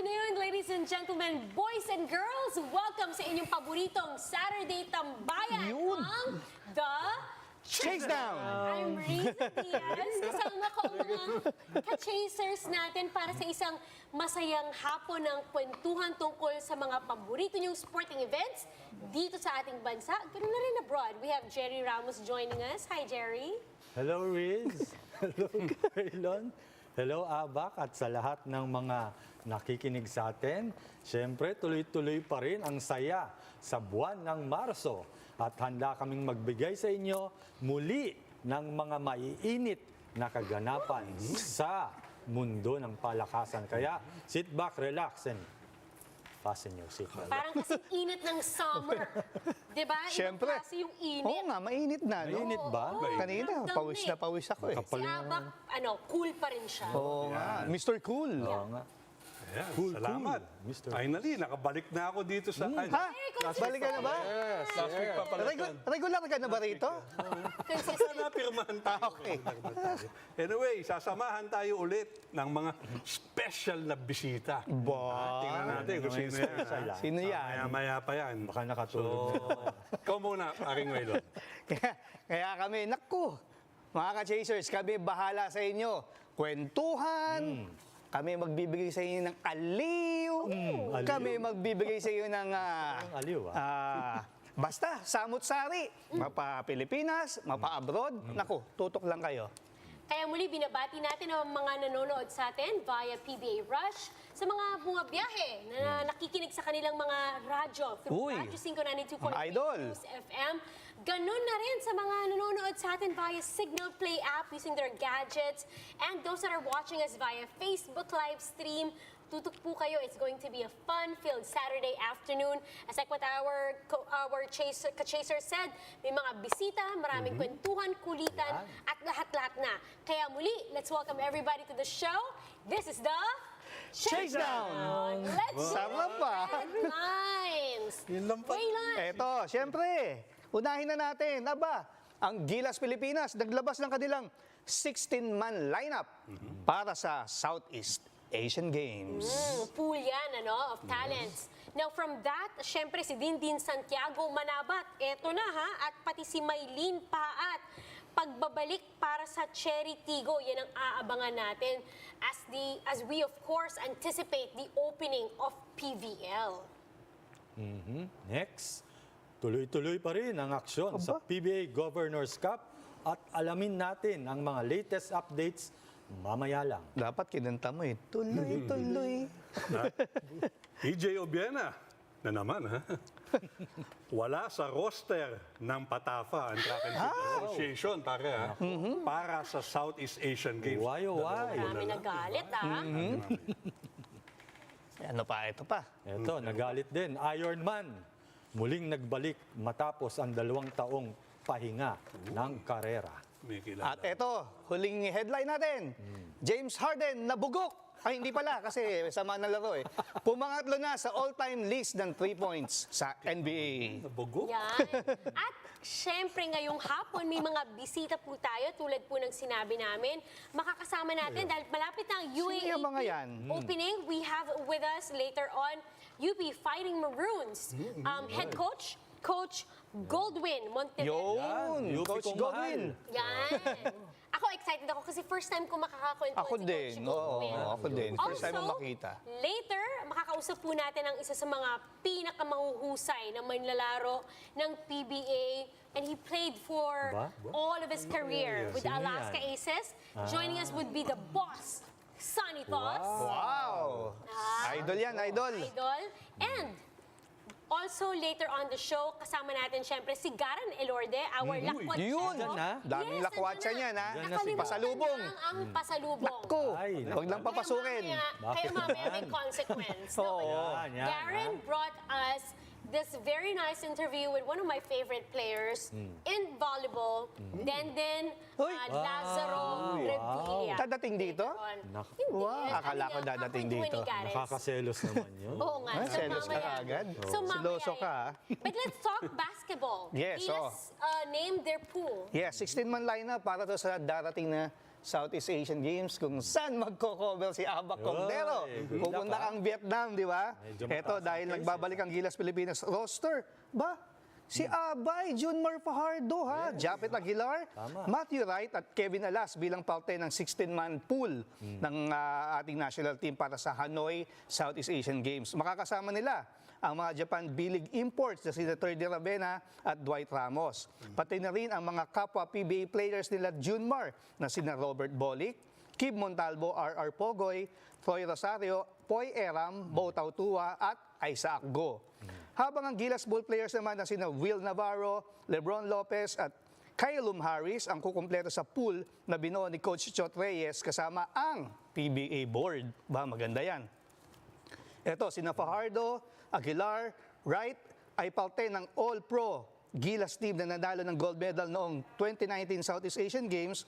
afternoon, ladies and gentlemen, boys and girls. Welcome sa inyong paboritong Saturday tambayan ang The Chasedown! I'm Riza Diaz. Kasama ko ang mga ka-chasers natin para sa isang masayang hapon ng kwentuhan tungkol sa mga paborito niyong sporting events dito sa ating bansa. Ganoon na rin abroad. We have Jerry Ramos joining us. Hi, Jerry. Hello, Riz. Hello, Carlon. Hello, Abak, at sa lahat ng mga nakikinig sa atin. Siyempre, tuloy-tuloy pa rin ang saya sa buwan ng Marso. At handa kaming magbigay sa inyo muli ng mga maiinit na kaganapan sa mundo ng palakasan. Kaya, sit back, relax, and fasten your seatbelt. Parang kasing init ng summer. Diba? Siyempre. Ibang klase yung init. Oo nga, mainit na. No? Mainit ba? Kanina, pawis na pawis ako eh. Si Abak, cool pa rin siya. Oo nga, Mr. Cool. Oo nga. Ayan, Cool, salamat. cool, Mr. Finally, nakabalik na ako dito sa... Ha? Balik ka na ba? Yes, last week pa pala. Regular ka na ba rito? Consistent. Napirmahan tayo. Okay. Anyway, sasamahan tayo ulit ng mga special na bisita. Tingnan natin kung sino yan. Sino yan? Maya-maya pa yan. Baka nakatulog. Ikaw muna, paring Waylon. Kaya kami, naku, mga ka-chasers, kami bahala sa inyo. Kwentuhan. Kami magbibigay sa inyo ng aliw. aliw. Kami magbibigay sa inyo ng aliw, basta, samut-sari. Mapa Pilipinas, mapa abroad. Naku, tutok lang kayo. Kaya muli, binabati natin ang mga nanonood sa atin via PBA Rush, sa mga bumabiyahe na nakikinig sa kanilang mga radyo through Uy. Radyo 592.3 Idol. News FM. Ganun na rin sa mga nanonood sa atin via Signal Play app using their gadgets. And those that are watching us via Facebook live stream, tutok po kayo. It's going to be a fun-filled Saturday afternoon. As like what our ka-chaser said, may mga bisita, maraming kwentuhan, kulitan, at lahat-lahat na. Kaya muli, let's welcome everybody to the show. This is the Chasedown! Let's Sama pa. headlines! Yun lang pa. Waylon! Eto, siyempre, unahin na natin. Aba, ang Gilas Pilipinas naglabas ng kanilang 16-man lineup para sa Southeast Asian Games. Pool yan, of talents. Now, from that, syempre si Dindin Santiago-Manabat. Eto na at pati si Mylene Paat. Pagbabalik para sa Cherry Tigo, yan ang aabangan natin as we of course anticipate the opening of PVL. Next, tuloy-tuloy pa rin ang aksyon sa PBA Governors Cup at alamin natin ang mga latest updates mamaya lang. Dapat kinanta mo eh. Tuloy-tuloy. EJ Obiena na naman, ha? Wala sa roster ng PATAFA, ang Track and Field Association, pare, ha? Para sa Southeast Asian Games. Why, oh why? Marami nagalit, Ano pa, ito pa. Ito, nagalit din. IronMan, muling nagbalik matapos ang 2 taong pahinga ng karera. May kilala. At ito, huling headline natin. James Harden nabugok. Ay, hindi pala kasi sama na laro eh. Pumangatlo na sa all-time list ng 3 points sa NBA. Nabugok? Yan. At syempre ngayong hapon may mga bisita po tayo tulad po ng sinabi namin. Makakasama natin dahil malapit na ang UAE yung mga yan? opening. We have with us later on UP Fighting Maroons head coach, Coach Goldwin Monteverde. Yun, UP Coach kong Goldwin. Yan. Ako excited ako kasi first time ko makakakwentuhan Ako si din. Coach Goldwin. Oo, ako din. First time mo makita. Later, makakausap po natin ang isa sa mga pinakamahuhusay na manlalaro ng PBA. And he played for all of his career with the Sino Alaska yan? Aces. Joining us would be the boss, Sonny Thoss. Wow! Idol yan, idol. Idol. And also, later on the show, kasama natin syempre si Garan Elorde, our lakwat Yun! champion. Daming Yes, lakwatsa nandiyan niyan, ha? Nandiyan na si Nakalimutan Pasalubong. lang ang pasalubong. Ko, Ay, huwag lang papasukin. Kaya mamaya may consequence. No? Yan, Garen brought us this very nice interview with one of my favorite players in volleyball, Denden Lazaro-Revilla. Dadating dito? Hindi. Wow, akala ko Sabi niya, dadating kakwento dito. ni Garen. Nakakaselos naman yun. Oo nga. Ah, selos ka mamaya- agad? So mamaya Seloso ka, yun. But let's talk basketball. Yes, Gilas named their pool. Yes, 16-man lineup para to sa darating na Southeast Asian Games kung saan magko-cover si Aba Cordero. good luck, Pupunta kang Vietnam, di ba? Medyo Eto, mataas dahil ang nagbabalik ang Gilas Pilipinas roster. Si Abay, Junmar Fajardo, Japet Aguilar, Tama. Matthew Wright at Kevin Alas bilang parte ng 16-man pool ng ating national team para sa Hanoi Southeast Asian Games. Makakasama nila ang mga Japan B-League imports na sina Thirdy Ravena at Dwight Ramos. Pati na rin ang mga kapwa PBA players nila Junmar na sina Robert Bolick, Kib Montalvo, R.R. Pogoy, Troy Rosario, Poy Eram, Bo Tautua at Isaac Go. Habang ang Gilas Bull players naman na sina Will Navarro, Lebron Lopez at Kylum Harris ang kukumpleto sa pool na binuo ni Coach Chot Reyes kasama ang PBA board. Maganda yan. Ito, sina Fajardo, Aguilar, Wright ay parte ng All-Pro Gilas team na nanalo ng gold medal noong 2019 Southeast Asian Games.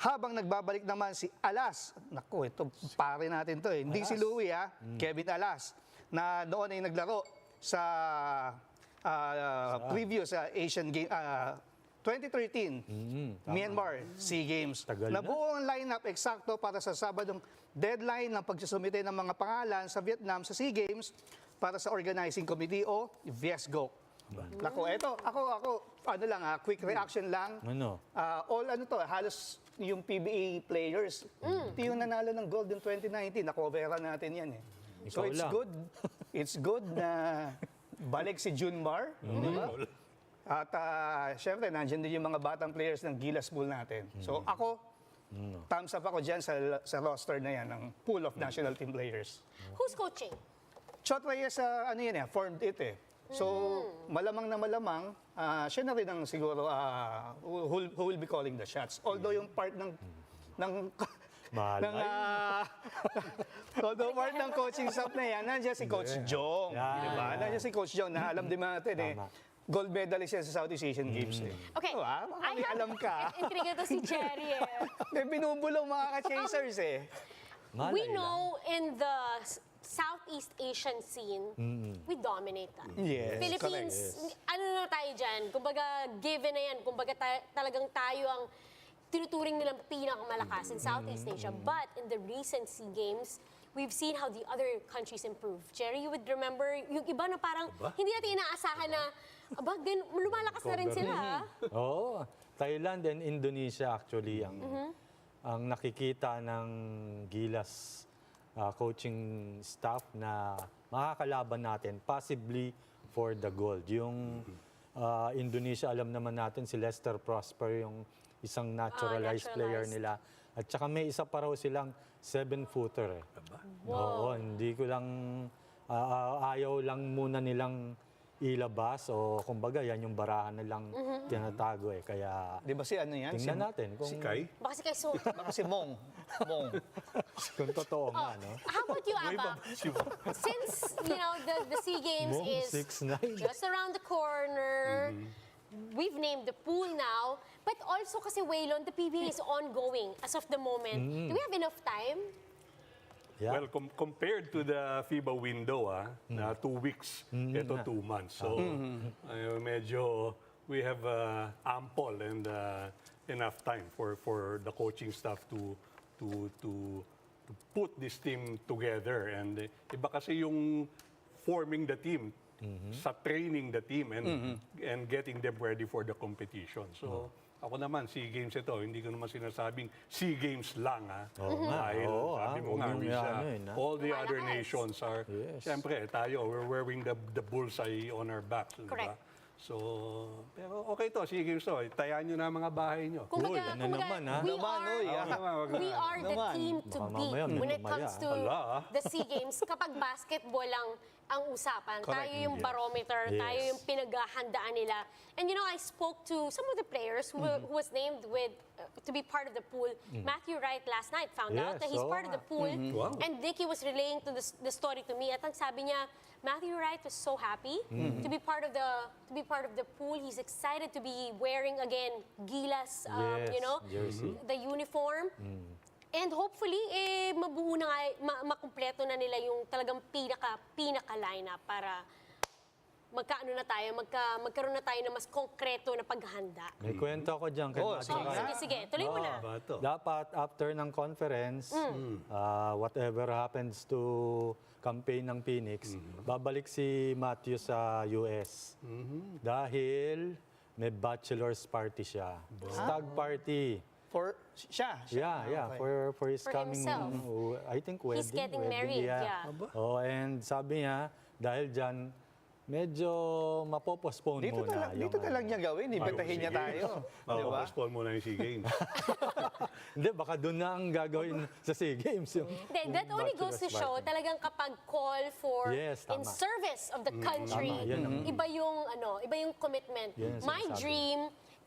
Habang nagbabalik naman si Alas, naku, ito pare natin to hindi si Louie Kevin Alas, na noon ay naglaro sa previous Asian Game 2013 Myanmar SEA Games. Tagal na. Nabuo ang lineup eksakto para sa Sabadong deadline ng pagsusumite ng mga pangalan sa Vietnam sa SEA Games para sa organizing committee o VIESGO. Naku, eto, ako, quick reaction lang. Ano? Halos yung PBA players, ito yung nanalo ng gold in 2019, nakoveran natin yan So Ikaw it's lang. good. It's good na balik si Junmar. Di ba? At syempre, nandiyan din yung mga batang players ng Gilas Bull natin. So ako, thumbs up ako dyan sa roster na yan ng pool of national team players. Who's coaching? Chot Reyes, formed it So, malamang na malamang, siya na rin ang siguro who will be calling the shots. Although yung part ng although part ng coaching staff na yan, nandiyan si Coach Jong. Diba? Nandiyan si Coach Jong na alam din natin gold medalist yan sa Southeast Asian Games Okay. Diba? May alam ka. Intriga to si Cherry May binubulong mga ka-chasers We know in the Southeast Asian scene, we dominate that. Yes, Philippines, ano na tayo dyan? Kumbaga, given na yan. Kumbaga, talagang tayo ang tinuturing nilang pinakamalakas in Southeast Asia. But in the recent SEA Games, we've seen how the other countries improve. Jerry, you would remember, yung iba na parang hindi natin inaasahan na, lumalakas na rin sila. Oo. Thailand and Indonesia actually ang nakikita ng Gilas coaching staff na makakalaban natin possibly for the gold. Yung Indonesia, alam naman natin si Lester Prosper, yung isang naturalized player nila. At saka may isa pa raw silang 7-footer Oo, hindi ko lang, ayaw lang muna nilang ilabas o kumbaga yan yung barahan nilang tinatago Kaya Di ba si ano yan? tingnan natin kung, Si Kai? Baka si Kaiso. Baka si Mong. kung totoo nga, no? How about you, Abba? Since, the SEA Games Mong, is 6'9". just around the corner, we've named the pool now, but also kasi Waylon, the PBA is ongoing as of the moment. Do we have enough time? Yeah. Well, compared to the FIBA window, na 2 weeks, ito 2 months. So, medyo we have ample and enough time for the coaching staff to put this team together. And iba kasi yung forming the team sa training the team and getting them ready for the competition. So, ako naman, SEA Games ito, hindi ko naman sinasabing SEA Games lang, Dahil, sabi mo nga, all the other nations are, siyempre, tayo, we're wearing the bullseye on our backs. Correct. Diba? So, pero okay to, SEA Games to. Tayaan nyo na ang mga bahay nyo. Kumbaga, naman, we are the team to Baka beat mamaya, when it comes to Ala. the SEA Games. Kapag basketball ang usapan, Correct. tayo yung barometer, tayo yung pinaghahandaan nila. And I spoke to some of the players who was named to be part of the pool. Matthew Wright last night found out that he's part of the pool. Wow. And Dicky was relaying the story to me. At ang sabi niya, Matthew Wright was so happy to be part of the pool. He's excited to be wearing again Gilas, jersey. the uniform. And hopefully, mabuo na nga, makumpleto na nila yung talagang pinaka lineup para magkaroon na tayo ng mas konkreto na paghahanda. May kwento ako dyan. Oh, Sige, tuloy mo na. Bato. Dapat after ng conference, whatever happens to campaign ng Phoenix, babalik si Matthew sa US. Dahil may bachelor's party siya. Stag party. For siya. Yeah, Okay. for his For coming, himself. I think wedding. He's getting married, yeah. Oh, and sabi niya, dahil dyan, medyo mapopostpone muna. Dito na lang niya gawin, ibentahin niya tayo. Di ba? Postpone muna yung SEA Games. Hindi, baka doon na ang gagawin sa SEA Games. Yung That only goes to bachelor's show, party. talagang kapag call for Yes, in tama. service of the country, Tama, yan ang- iba yung commitment. Yan ang My sinasabi. dream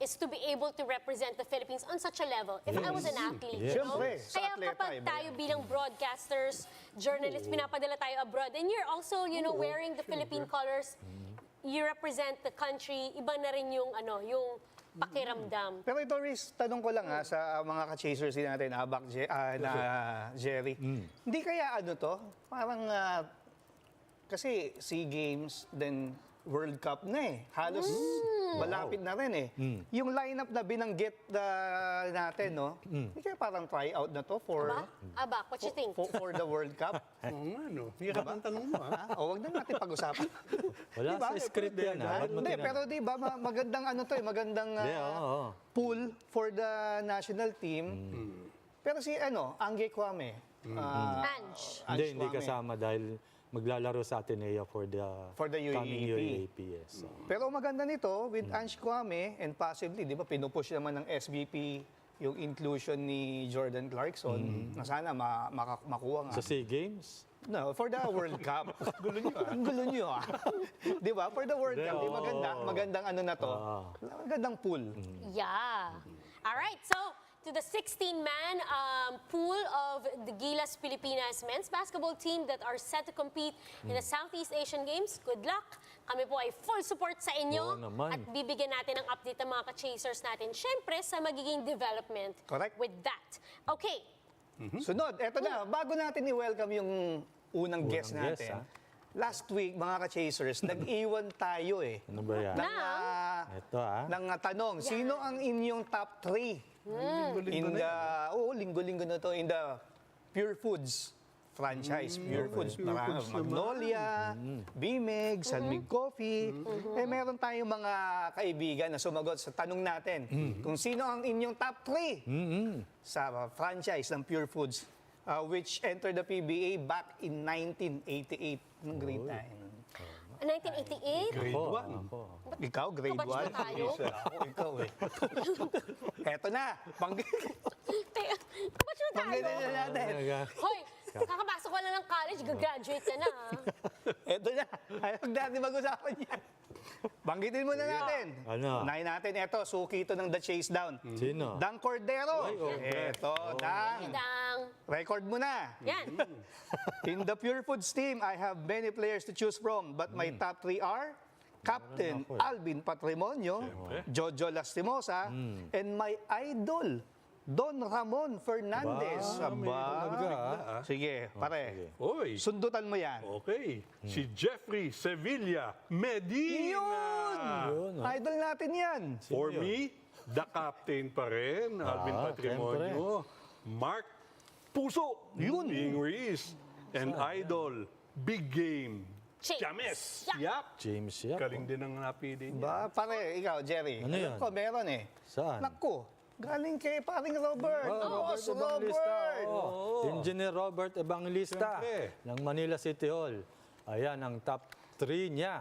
is to be able to represent the Philippines on such a level. If I was an athlete, Yes. you know? Siyempre, sa Kaya atleta, kapag iba tayo bilang broadcasters, journalists, pinapadala tayo abroad, and you're also, wearing the Philippine colors, you represent the country, iba na rin yung, yung pakiramdam. Pero ito, Riz, tanong ko lang sa mga ka-chasers din natin, Abak, Jerry. Hindi kaya to? Parang, kasi SEA Games, then World Cup na eh. Halos malapit na rin eh. Yung lineup na binanggit natin, no? Hindi kaya parang try out na to for... Abak, what you think? For the World Cup? Oo nga, no? Hirap ang tanong mo, ha? O, wag na natin pag-usapan. Wala Diba? sa script yan. Ba't mo Hindi, tinanong? pero di ba, magandang magandang Hindi, oo. pool for the national team. Pero si Angge Kwame. Ange. Hindi Kwame. kasama dahil maglalaro sa Ateneo for the coming UAAP. UAAP. Yes. So, Pero maganda nito, with Ange Kwame, and possibly, di ba, pinupush naman ng SBP yung inclusion ni Jordan Clarkson, na sana makuha nga. sa SEA Games, No, for the World Cup. Gulo nyo ah. Gulo nyo ah. Di ba? For the World Cup, di magandang na to. Magandang pool. Yeah. All right, so to the 16-man pool of the Gilas Pilipinas men's basketball team that are set to compete in the Southeast Asian Games, good luck. Kami po ay full support sa inyo Oo naman. at bibigyan natin ng update ng mga ka-chasers natin, syempre sa magiging development Correct. with that. Okay, Sunod, eto na. Bago natin i-welcome yung unang guest guest, natin. ha? Last week, mga ka-chasers, nag-iwan tayo eh. ano ba yan? Ito ng tanong, sino ang inyong top 3? Linggo-linggo na to, in the Pure Foods franchise. Pure Foods. Marami. Magnolia, Bimig, Sanmig Coffee. Eh, meron tayong mga kaibigan na sumagot sa tanong natin kung sino ang inyong top 3 sa franchise ng Pure Foods, which entered the PBA back in 1988. Nung grade time. 1988? Grade 1. Ikaw, grade 1? Kabatch ba tayo? Ako, ikaw eh. Eto na. Kabatch na tayo? Panggitin na natin. Hoy, kakapasok ko lang ng college, gagraduate ka na. Eto na. Ayaw natin mag-usapan yan. Banggitin muna natin. Ano? Unahin natin. Eto, suki ito ng The Chasedown. Sino? Dang Cordero. Ay, okay. Eto, Dang. Dang. Record mo na. Yan. In the Pure Foods team, I have many players to choose from, but my top 3 are Captain Alvin Patrimonio, Jojo Lastimosa, and my idol, Don Ramon Fernandez. Sige, pare. Oy. Sundutan mo yan. Okay. Si Jeffrey Sevilla Medina. Yun! Idol natin yan. For me, the captain pa rin, Alvin Patrimonio. Mark Puso. Yun. Being Reese. And idol, big game. James. James. Yap. James Yap. Galing din ang napili niya. Pare, ikaw, Jerry. Ano yan? Ko, meron eh. Saan? Naku, galing kay paring Robert. Boss Evangelista. Robert. Engineer Robert Evangelista Siyempre. ng Manila City Hall. Ayan ang top 3 niya.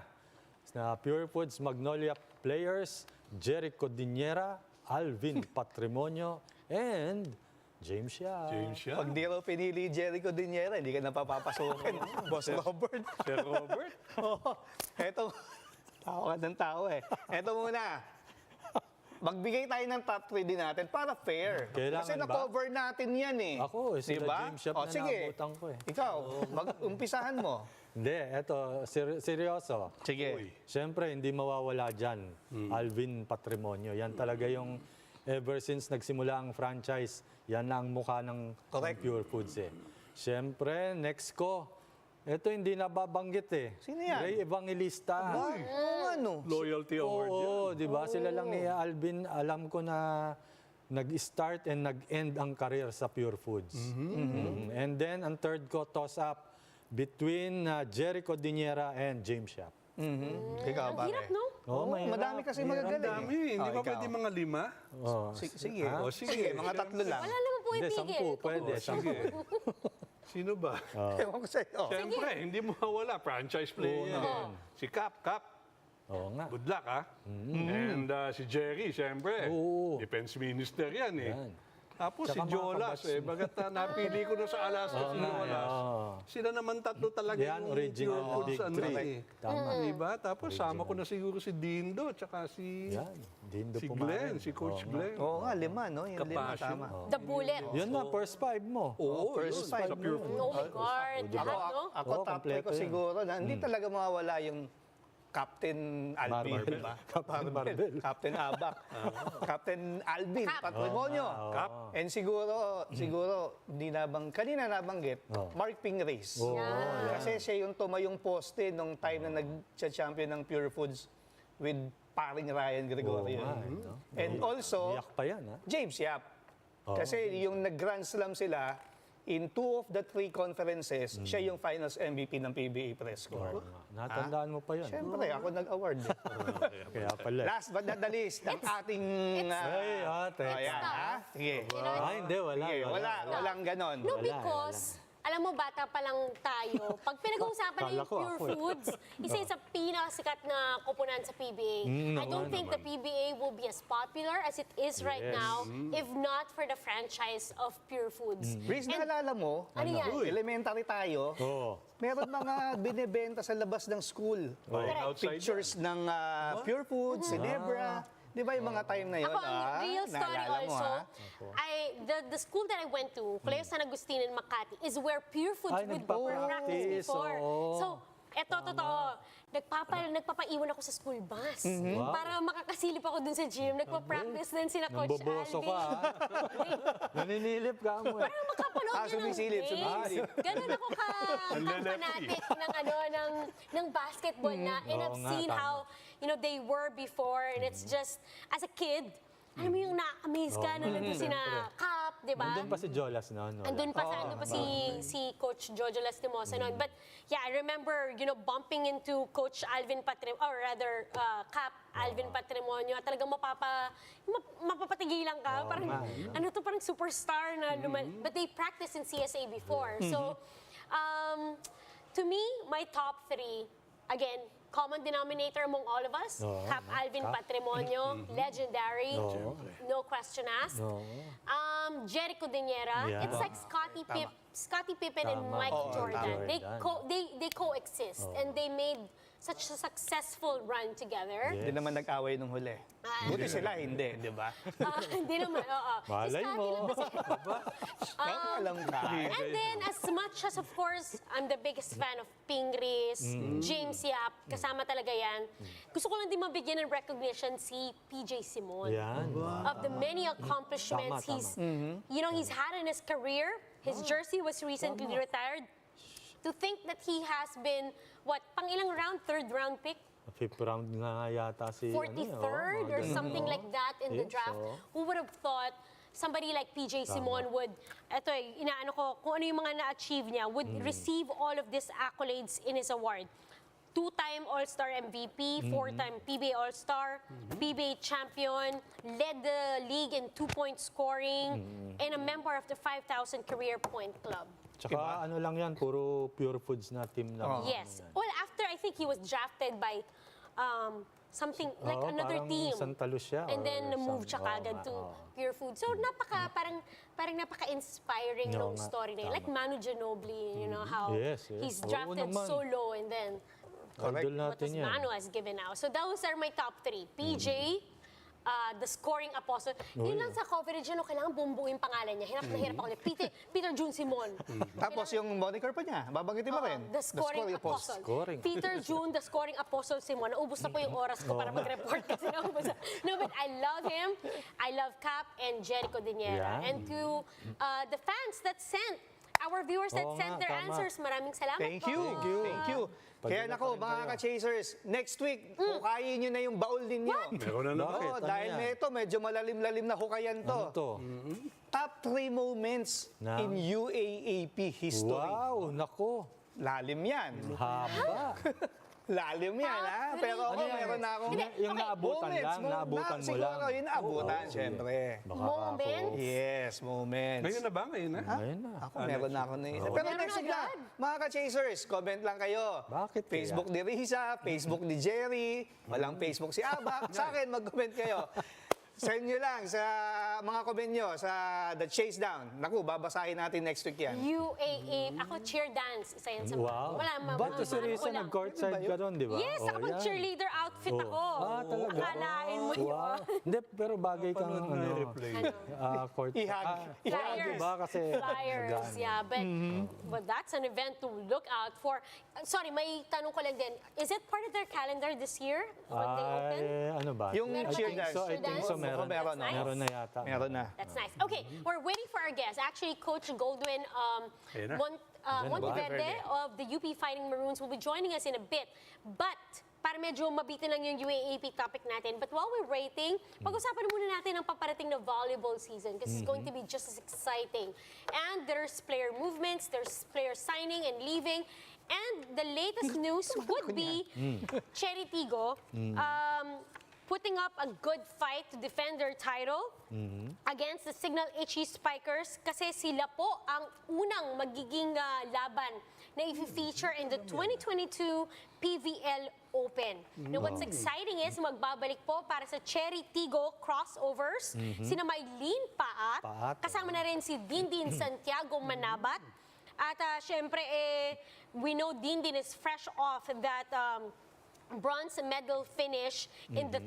Na Pure Foods Magnolia players, Jericho Diniera, Alvin Patrimonio, and James Yap. James siya. Pag di raw pinili Jericho Diniera, hindi ka napapapasukin. Boss Robert. Sir Robert. Eto, tao ka ng tao eh. Eto muna. Magbigay tayo ng top 3 din natin para fair. Kailangan Kasi ba? na-cover natin yan eh. Ako, sila Diba? James Yap na sige. naabutan ko eh. Ikaw, mag-umpisahan mo. Hindi, eto, seryoso. Sige. Siyempre, hindi mawawala dyan, Alvin Patrimonio. Yan talaga yung ever since nagsimula ang franchise, yan na ang mukha ng Correct. Pure Foods eh. Siyempre, next ko, Ito hindi nababanggit eh. Sino yan? Ray Evangelista. Oo, ano? Loyalty award yan. Oo, di ba? Sila lang ni Alvin, alam ko na nag-start and nag-end ang career sa Pure Foods. And then, ang third ko, toss-up between Jericho Diniera and James Yap. Ikaw, Ang hirap, no? Oh, mahirap. Madami kasi Mahirap. magagaling. Dami, hindi ba ikaw. pwede mga 5? Oh, Sige. O, sige. Mga tatlo lang. Wala naman po hindi, ipigil. 10. Pwede, 10. Sino ba? Ewan ko sa'yo. Siyempre, hindi mo mawala. Franchise player. Si Cap. Oo nga. Good luck, ha? And si Jerry, siyempre. Oo. Defense minister yan, eh. Yan. Tapos Tsaka si Gilas, mga bagat napili ko na sa Alaska si Gilas. Oo. Sila naman tatlo talaga Yan, original pure big foods, three. Tama. Diba? Tapos sama ko na siguro si Dindo, tsaka si Yan. Dindo si pumain. Glenn, si Coach Oo nga. Glenn. Oo nga, 5, no? Yung 5, Kapasyo. tama. The Bullet. Yun na, first 5 mo. Oo, first yun, five sa Pure Foods. Oh my God. Lahat, no? Ako, Oo, top 3 kompleto ko yan. siguro na hindi talaga mawawala yung Captain Alvin, Marvel. di ba? Captain Marvel. Captain Abak. Captain Alvin, Cap. patrimonyo. Cap. And siguro, kanina nabanggit, Mark Pingrace. Oo, Kasi siya yung tumayong poste nung time na nag-champion ng Pure Foods with paring Ryan Gregorio. Oo nga, no? And also, Iyak pa yan, ha? James Yap. Kasi yung nag-Grand Slam sila, in 2 of the 3 conferences, siya yung finals MVP ng PBA press corps. Natandaan mo pa yun. Siyempre, ako nag-award. Kaya pala. Last but not the least, ang ating... Ay, ate. ayan, ha? Sige. Ay, hindi, wala. Sige, walang ganon. No, because, alam mo, bata pa lang tayo. Pag pinag-uusapan na yung Kala ko Pure ako eh. Foods, isa yun sa pinakasikat na koponan sa PBA. I don't think the PBA will be as popular as it is right Yes. now if not for the franchise of Pure Foods. Riz, naalala mo, Ano yan? elementary tayo, Oo. meron mga binibenta sa labas ng school. Outside Pictures ng Pure Foods, Ginebra. Di ba yung mga time na yun? Ako, ang real story naalala mo, also, ha? the school that I went to, Colegio San Agustin in Makati, is where Pure Foods Ay, would nagpa-practice, practice before. oo. So, eto, totoo. Nagpapaiwan ako sa school bus. Para makakasilip ako dun sa gym. Nagpa-practice din sina Coach Namboboso Alvin. ka, ha? Naninilip ka mo, eh. Parang makapanood yun ng sumisilip, games. sumisilip. Ganun ako ka-fanatic ng basketball na. And Oo I've nga, seen tama. how, they were before. And it's just, as a kid, alam mo yung na-amaze ka na nandun sina Cap, di ba? Andun pa si Jolas noon. wala. Andun pa si Coach Jojo Lastimosa noon. But yeah, I remember, bumping into Coach Alvin Patrimonio, or rather, Cap Alvin Patrimonio. Talagang mapapatigilan ka. Parang, parang superstar na But they practiced in CSA before. So, to me, my top 3, again, common denominator among all of us, Cap Alvin Patrimonio, legendary, no question asked. Jericho Diniera, Yeah. it's like Scottie Pippen and Tama. Mike Jordan. tama. They coexist and they made such a successful run together. Hindi naman nag-away nung huli. Buti sila, hindi, di ba? Hindi naman, oo. Malay Si mo. Scottie naman Alam ka. And then, as much as, of course, I'm the biggest fan of Pingris, James Yap, kasama talaga yan. Gusto ko lang din mabigyan ng recognition si PJ Simon. Yan. Of the many accomplishments Tama. he's had in his career. His jersey was recently retired. To think that he has been, pang ilang round? 3rd round pick? 5th round nga yata si... 43rd or something like that in the Yes, draft. oo. Who would have thought somebody like PJ Simon would, inaano ko, kung ano yung mga na-achieve niya, would receive all of these accolades in his award. 2-time All-Star MVP, 4-time PBA All-Star, PBA champion, led the league in 2-point scoring, and a member of the 5,000 Career Point Club. Tsaka ano lang yan, puro Pure Foods na team lang. Yes. Well, after I think he was drafted by something like Oo, another parang team. Santa Lucia And or then na-move siya some- kagad oo to nga, oo. Pure Food. So parang napaka-inspiring Oo ng nga, story na yun. tama. Like Manu Ginobili, how Yes, yes. he's Oo drafted naman. so low and then Idol what natin was yan. Manu has given out. So those are my top 3. PJ, the scoring apostle. Yun lang sa coverage, kailangan bumbuin pangalan niya. Hirap na hirap ako. Peter June Simon. Tapos yung moniker pa niya, babanggitin mo rin. The scoring apostle. Scoring. Peter June, the scoring apostle Simon. Naubos na po yung oras ko para mag-report kasi naubos na. No, but I love him. I love Cap and Jericho Diniera. Yan. And to the fans that sent our viewers that Oo sent nga, their tama. answers. Maraming salamat Thank po. you. Thank you. Thank you. Kaya Pagdala nako, pa rin mga kayo. ka-chasers, next week, hukayin nyo na yung baul ninyo. Meron na naman. Bakit? Oo, Ano dahil yan? may ito, medyo malalim-lalim na hukayan to. Ano to? Top 3 moments Na? in UAAP history. Wow, nako. Lalim yan. Haba. Lalim yan, ha? Pero ako, Ano yan? meron na akong... Yung naabutan lang, naabutan mo lang. Siguro, yung naabutan, syempre. Moments. Yes, moments. Ngayon na ba? Ngayon na? Ayun na. Ako, meron na ako naisip. Pero Meron next week na, agad. mga ka-chasers, comment lang kayo. Bakit kaya? Facebook ni Risa, Facebook ni Jerry, walang Facebook si Abak. Sa akin, mag-comment kayo. Send nyo lang sa mga comment nyo sa The Chasedown. Naku, babasahin natin next week yan. UAA. Ako, cheer dance. Isa yan sa Wow. Ba't si Risa nag-courtside ka doon, di ba? Yes, Oh, nakapag yan. cheerleader outfit Oh. ako. Talaga? Akalain mo yun. Wow. Hindi, pero bagay kang replay? court. Ihag. Flyers. Diba? Kasi Flyers, gan- yeah. But that's an event to look out for. Sorry, may tanong ko lang din. Is it part of their calendar this year when they open? Ay, ano ba? Yung Meron cheer ba dance. So, I think so, meron. Meron, That's nice. Meron na yata. Meron na. That's nice. Okay, we're waiting for our guest. Actually, Coach Goldwin Ayun na. Monteverde of the UP Fighting Maroons will be joining us in a bit. But, para medyo mabitin lang yung UAAP topic natin. But while we're waiting, pag-usapan muna natin ang paparating na volleyball season because it's going to be just as exciting. And there's player movements, there's player signing and leaving. And the latest news would be Cherry Tigo putting up a good fight to defend their title against the Signal HE Spikers kasi sila po ang unang magiging laban na i-feature in the 2022 PVL Open. Now, what's exciting is magbabalik po para sa Cherry Tigo crossovers sina Mylene Paat, Paat, kasama na rin si Dindin Santiago-Manabat. At syempre, we know Dindin is fresh off that bronze medal finish in the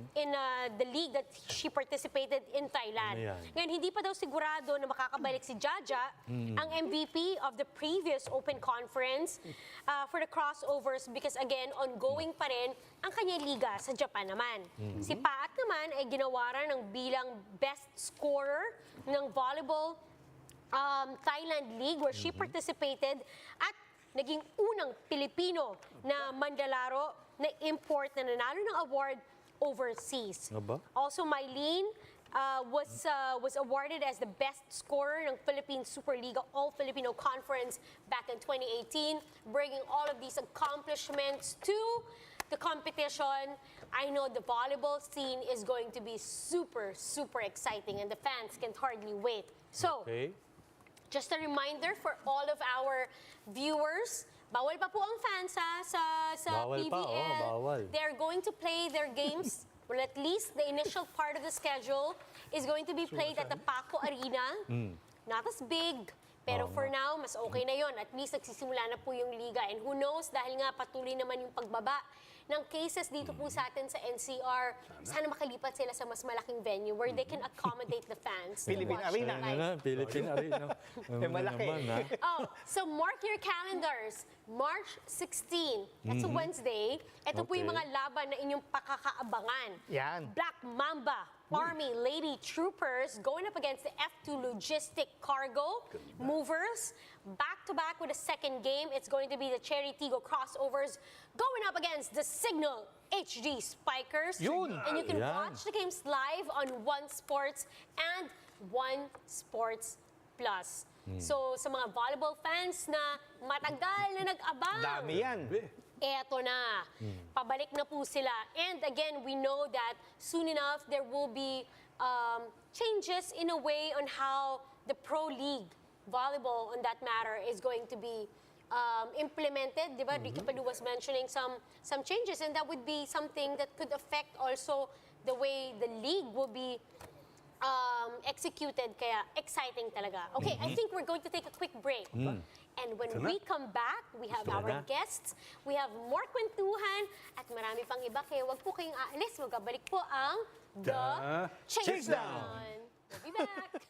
league that she participated in Thailand. Ano yan? Ngayon, hindi pa daw sigurado na makakabalik si Jaja, ang MVP of the previous Open Conference for the crossovers because again, ongoing pa rin ang kanyang liga sa Japan naman. Si Paat naman ay ginawaran ng bilang best scorer ng volleyball Thailand League where she participated at naging unang Pilipino na manlalaro na import na nanalo ng award overseas. Aba? Also, Mylene was awarded as the best scorer ng Philippine Superliga All-Filipino Conference back in 2018, bringing all of these accomplishments to the competition. I know the volleyball scene is going to be super, super exciting and the fans can't hardly wait. So, Okay. just a reminder for all of our viewers, bawal pa po ang fans sa Bawal PVL. pa, bawal. They're going to play their games, well, at least the initial part of the schedule is going to be played at the Paco Arena. Not as big, pero for now, mas okay na yon. At least nagsisimula na po yung liga. And who knows, dahil nga patuloy naman yung pagbaba ng cases dito po sa atin sa NCR, sana makalipat sila sa mas malaking venue where they can accommodate the fans. to Philippine watch Arena. live. Ano na, Philippine Arena. malaki. Naman, ha? Oh, so mark your calendars. March 16, that's a Wednesday. Ito po yung Okay. mga laban na inyong pakakaabangan. Yan. Black Mamba, Army Lady Troopers going up against the F2 Logistic Cargo Movers. Back-to-back with a second game, it's going to be the Cherry Tigo Crossovers going up against the Signal HD Spikers. Yun. And you can Yan. watch the games live on One Sports and One Sports Plus. So, sa mga volleyball fans na matagal na nag-abang, Dami yan. eto na. Pabalik na po sila. And again, we know that soon enough, there will be changes in a way on how the Pro League volleyball on that matter is going to be implemented. Diba? Ricky Padu was mentioning some changes and that would be something that could affect also the way the league will be executed, kaya exciting talaga. Okay, I think we're going to take a quick break. And when we come back, we have Gusto our na. guests, we have more kwentuhan, at marami pang iba, kaya wag po kayong aalis. Magkabalik po ang The Chasedown. We'll be back.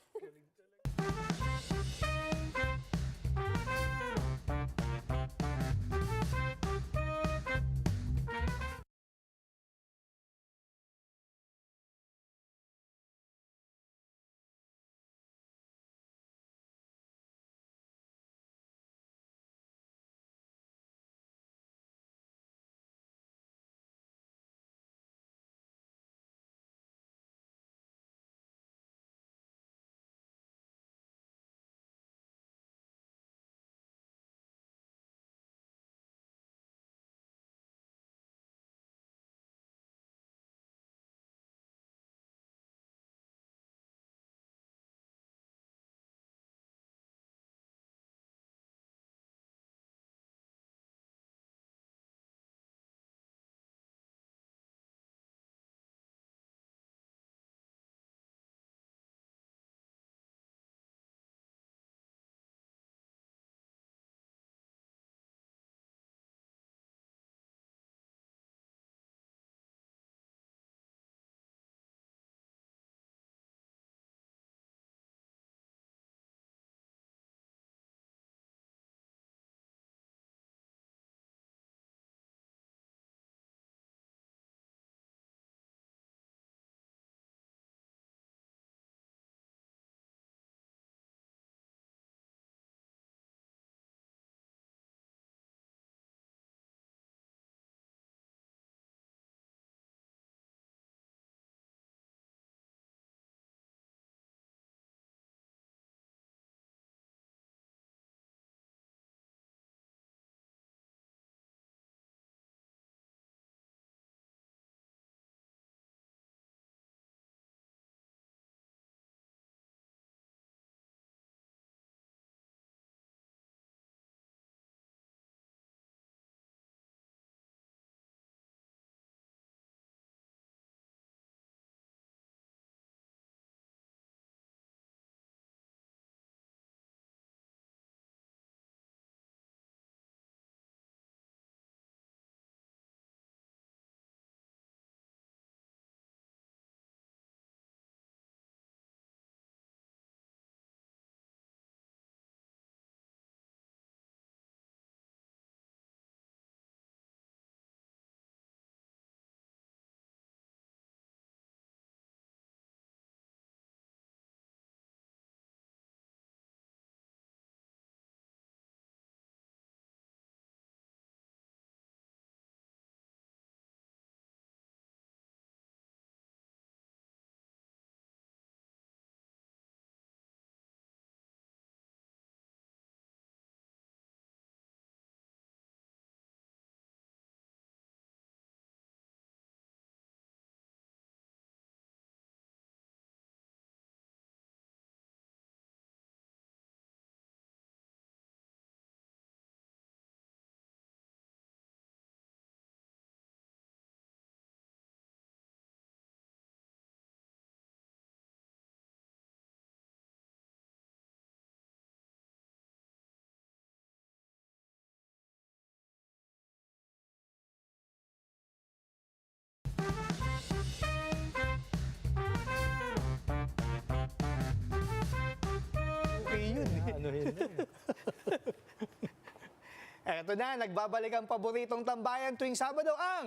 Eto na, nagbabalik ang paboritong tambayan tuwing Sabado, ang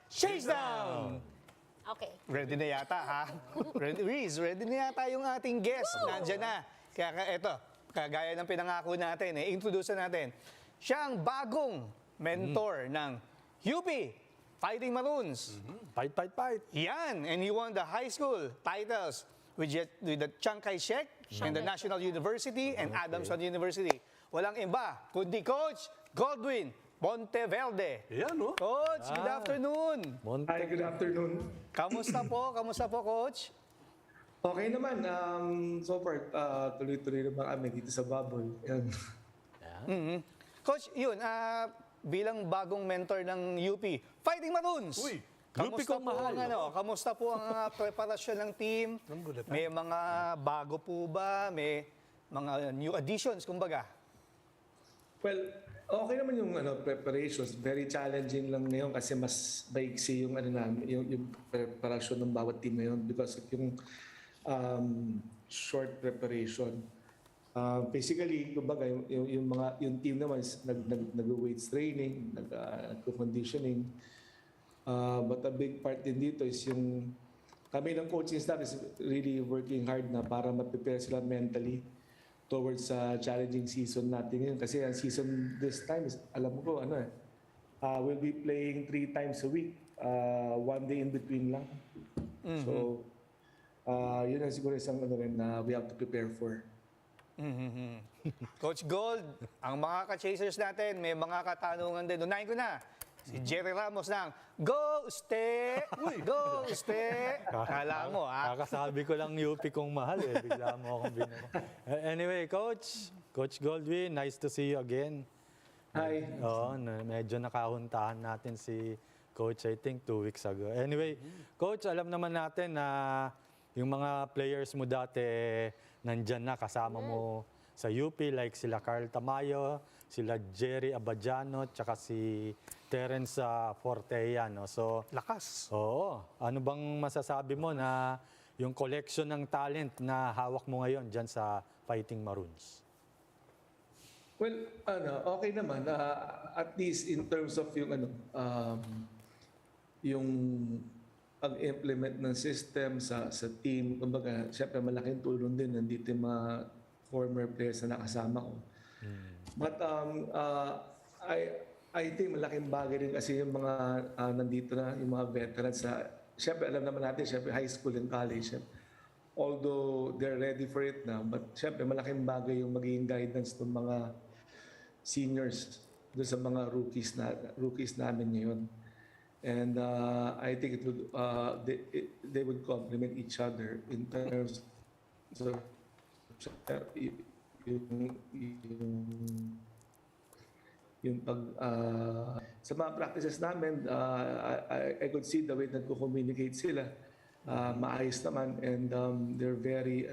Chasedown! Okay. Ready na yata, ha? Ready na yata yung ating guest. Nandiyan na. Kaya eto, kagaya ng pinangako natin, introduce natin. Siya ang bagong mentor ng UP Fighting Maroons. Fight, fight, fight. Yan, and he won the high school titles with the Chiang Kai-shek and the National University and Adamson University. Walang iba, kundi Coach Goldwin Monteverde. Yan, no? Coach, good afternoon. Hi, good afternoon. Kamusta po? Kamusta po, Coach? Okay naman. So far, tuloy-tuloy naman kami dito sa bubble. Yan. Coach, yun, bilang bagong mentor ng UP Fighting Maroons. Uy, Kamusta UP kong po mahal. kamusta po ang preparasyon ng team? May mga bago po ba? May mga new additions, kumbaga? Well, okay naman yung preparations. Very challenging lang ngayon kasi mas baiksi yung yung preparasyon ng bawat team ngayon because of yung short preparation. Basically, kumbaga, yung team naman is nag-weights training, nag-conditioning. But a big part din dito is yung kami ng coaching staff is really working hard na para ma-prepare sila mentally towards sa challenging season natin ngayon. Kasi ang season this time is, alam mo ko, we'll be playing 3 times a week. 1 day in between lang. So, yun ang siguro isang na we have to prepare for. Coach Gold, ang mga ka-chasers natin, may mga katanungan din. Unahin ko na. Si Jerry Ramos ng Go, Ste! Go, Ste! Kala mo, ha? Kakasabi ko lang UP kong mahal eh. Bigla mo akong binuko. Anyway, Coach Goldwin, nice to see you again. Hi. Oo, medyo nakahuntahan natin si Coach, I think 2 weeks ago. Anyway, Coach, alam naman natin na yung mga players mo dati nandyan na, kasama mo sa UP, like sila Carl Tamayo, sila Jerry Abadiano, tsaka si Terence Fortea. No? So, Lakas. oo. Ano bang masasabi mo na yung collection ng talent na hawak mo ngayon dyan sa Fighting Maroons? Well, okay naman. At least in terms of yung pag-implement ng system sa team. Kumbaga, syempre malaking tulong din. Nandito yung mga former players na nakasama ko. But I think malaking bagay rin kasi yung mga nandito na, yung mga veterans syempre alam naman natin, syempre high school and college. Syempre, although they're ready for it now, but syempre malaking bagay yung magiging guidance ng mga seniors doon sa mga rookies namin ngayon. And I think they would complement each other in terms of yung pag sa mga practices namin, I could see the way that communicate sila. Maayos naman and they're very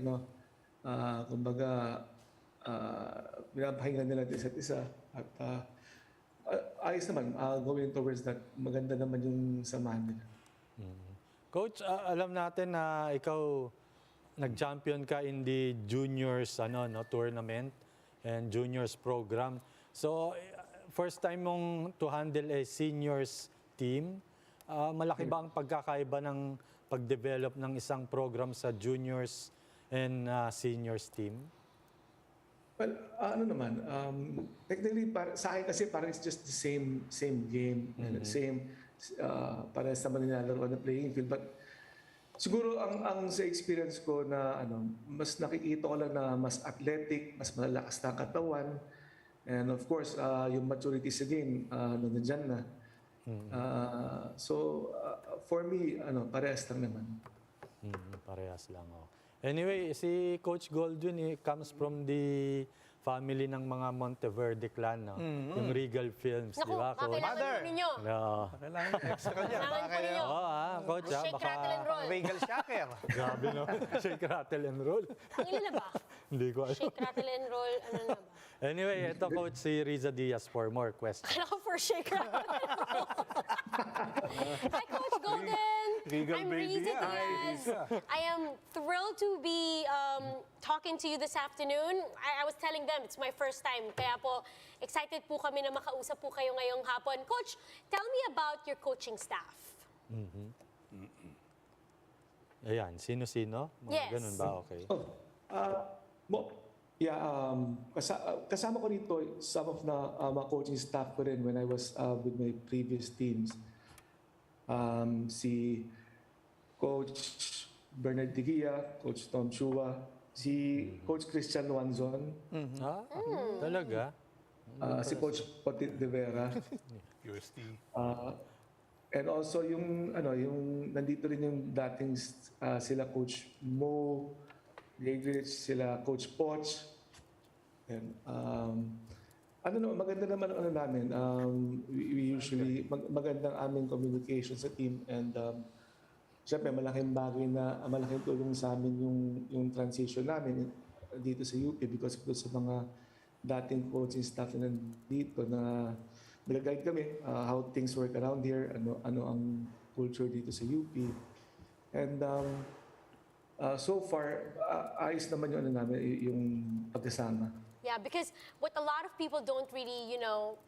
kumbaga pinapahinga nila isa't isa at ayos naman going towards that. Maganda naman yung samahan nila. Coach, alam natin na ikaw nag-champion ka in the juniors tournament and juniors program. So, first time mong to handle a seniors team. Malaki ba ang pagkakaiba ng pag-develop ng isang program sa juniors and seniors team? Well, technically, sa akin kasi parang it's just the same game. Same, parang sa nilalaro na playing field. But siguro ang sa experience ko na mas nakikita ko lang na mas athletic, mas malalakas na katawan. And of course, yung maturity sa game, nandiyan na. So, for me, parehas lang naman. Parehas lang. Oh. Anyway, si Coach Goldwin comes from the family ng mga Monteverde clan, no? Yung Regal Films, di Naku, ba, Coach? kakailangan po ninyo. No. Kailangan extra niya. Kailangan po ninyo. Oo, Coach, Shake, rattle, and roll. Regal Shaker. Grabe, no? Shake, rattle, and roll. Ang ilan na ba? Hindi ko alam. Shake, rattle, and roll. Ano na ba? Anyway, ito, Coach, si Riza Diaz for more questions. Kailangan ko for shake, rattle, and roll. Hi, Coach Golden! Regal I'm baby Riza yan. Diaz. Riza. I am thrilled to be talking to you this afternoon. I was telling them it's my first time, kaya po excited po kami na makausap po kayo ngayong hapon. Coach, tell me about your coaching staff. Ayan, sino-sino? Mga Yes. ganun ba? Okay. Kasama ko dito some of the mga coaching staff ko rin when I was with my previous teams. Si Coach Bernard Tigia, Coach Tom Chua, si Coach Christian Wanzon, Ah, talaga? si Coach Potit de Vera. UST. And also yung nandito rin yung dating sila Coach Mo, Gagrich, sila Coach Poch. And maganda naman namin. We usually magandang aming communication sa team, and syempre malaking bagay na malaking tulong sa amin yung transition namin dito sa UP because of sa mga dating coaching staff na nandito na nag-guide kami how things work around here, ano ang culture dito sa UP. And so far, ayos naman yung namin, yung pagkasama. Yeah, because what a lot of people don't really,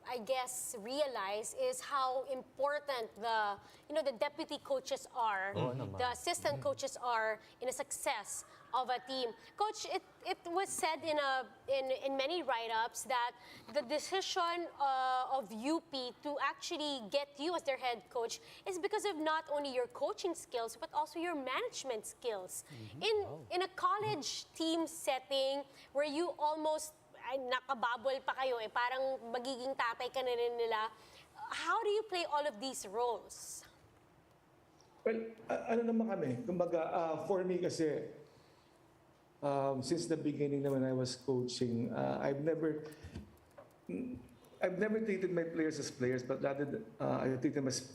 I guess, realize is how important the deputy coaches are, the assistant coaches are in a success of a team. Coach, it was said in many write-ups that the decision of UP to actually get you as their head coach is because of not only your coaching skills but also your management skills. In a college team setting where you almost nakababol pa kayo, parang magiging tatay ka na rin nila. How do you play all of these roles? Well, naman kami. Kumbaga, for me kasi, since the beginning na when I was coaching, I've never treated my players as players, but rather I treat them as,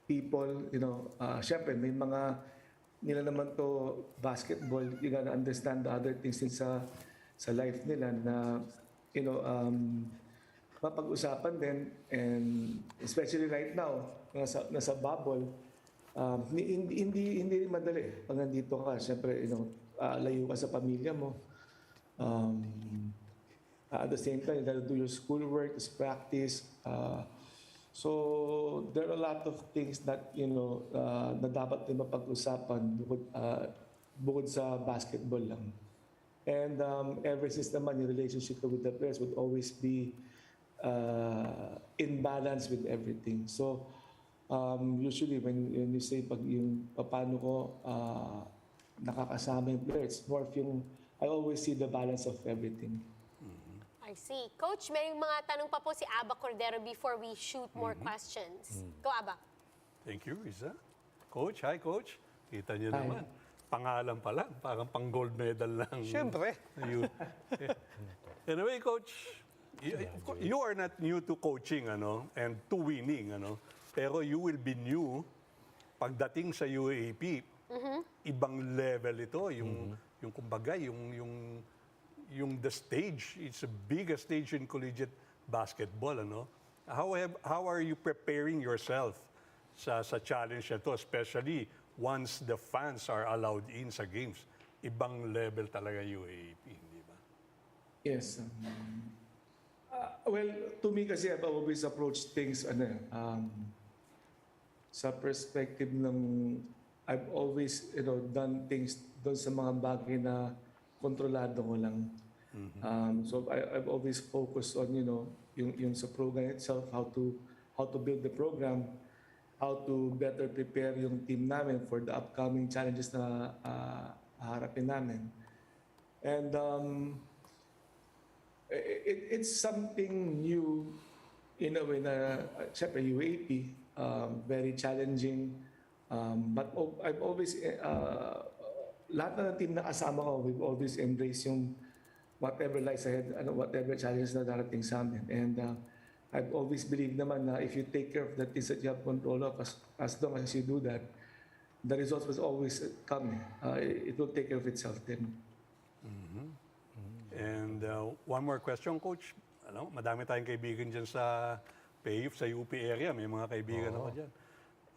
people. Syempre, may mga nila naman to basketball. You gotta understand the other things sa life nila na mapag-usapan din, and especially right now nasa bubble, hindi rin madali pag nandito ka. Siyempre layo ka sa pamilya mo, at the same time you gotta do your schoolwork, practice, so there are a lot of things that na dapat din mapag-usapan bukod sa basketball lang. And ever since naman, yung relationship with the players would always be in balance with everything. So usually when you say paano ko nakakasama yung players, more of I always see the balance of everything. I see. Coach, may mga tanong pa po si Aba Cordero before we shoot more questions. Go, Aba. Thank you, Riza. Coach, hi Coach. Kita niyo naman. Pangalan pa lang, parang pang gold medal lang. Syempre. Anyway, Coach, you are not new to coaching and to winning. Pero you will be new pagdating sa UAP. Ibang level ito. Yung kumbaga, yung the stage, it's the biggest stage in collegiate basketball. How are you preparing yourself sa challenge na to, especially once the fans are allowed in sa games? Ibang level talaga UAP, hindi ba? Yes. Well, to me kasi I've always approached things sa perspective ng I've always done things doon sa mga bagay na kontrolado ko lang. So I've always focused on yung sa program itself, how to build the program, how to better prepare yung team namin for the upcoming challenges na haharapin namin. And it's something new in a way na, syempre UAP, very challenging. But I've always, lahat na ng team na kasama ko, we've always embraced yung whatever lies ahead, whatever challenges na darating sa amin. And I've always believed naman na if you take care of the things that you have control of, as long as you do that, the results will always come. It will take care of itself then. And one more question, Coach. Madami tayong kaibigan dyan sa PayUp, sa UP area. May mga kaibigan ako dyan.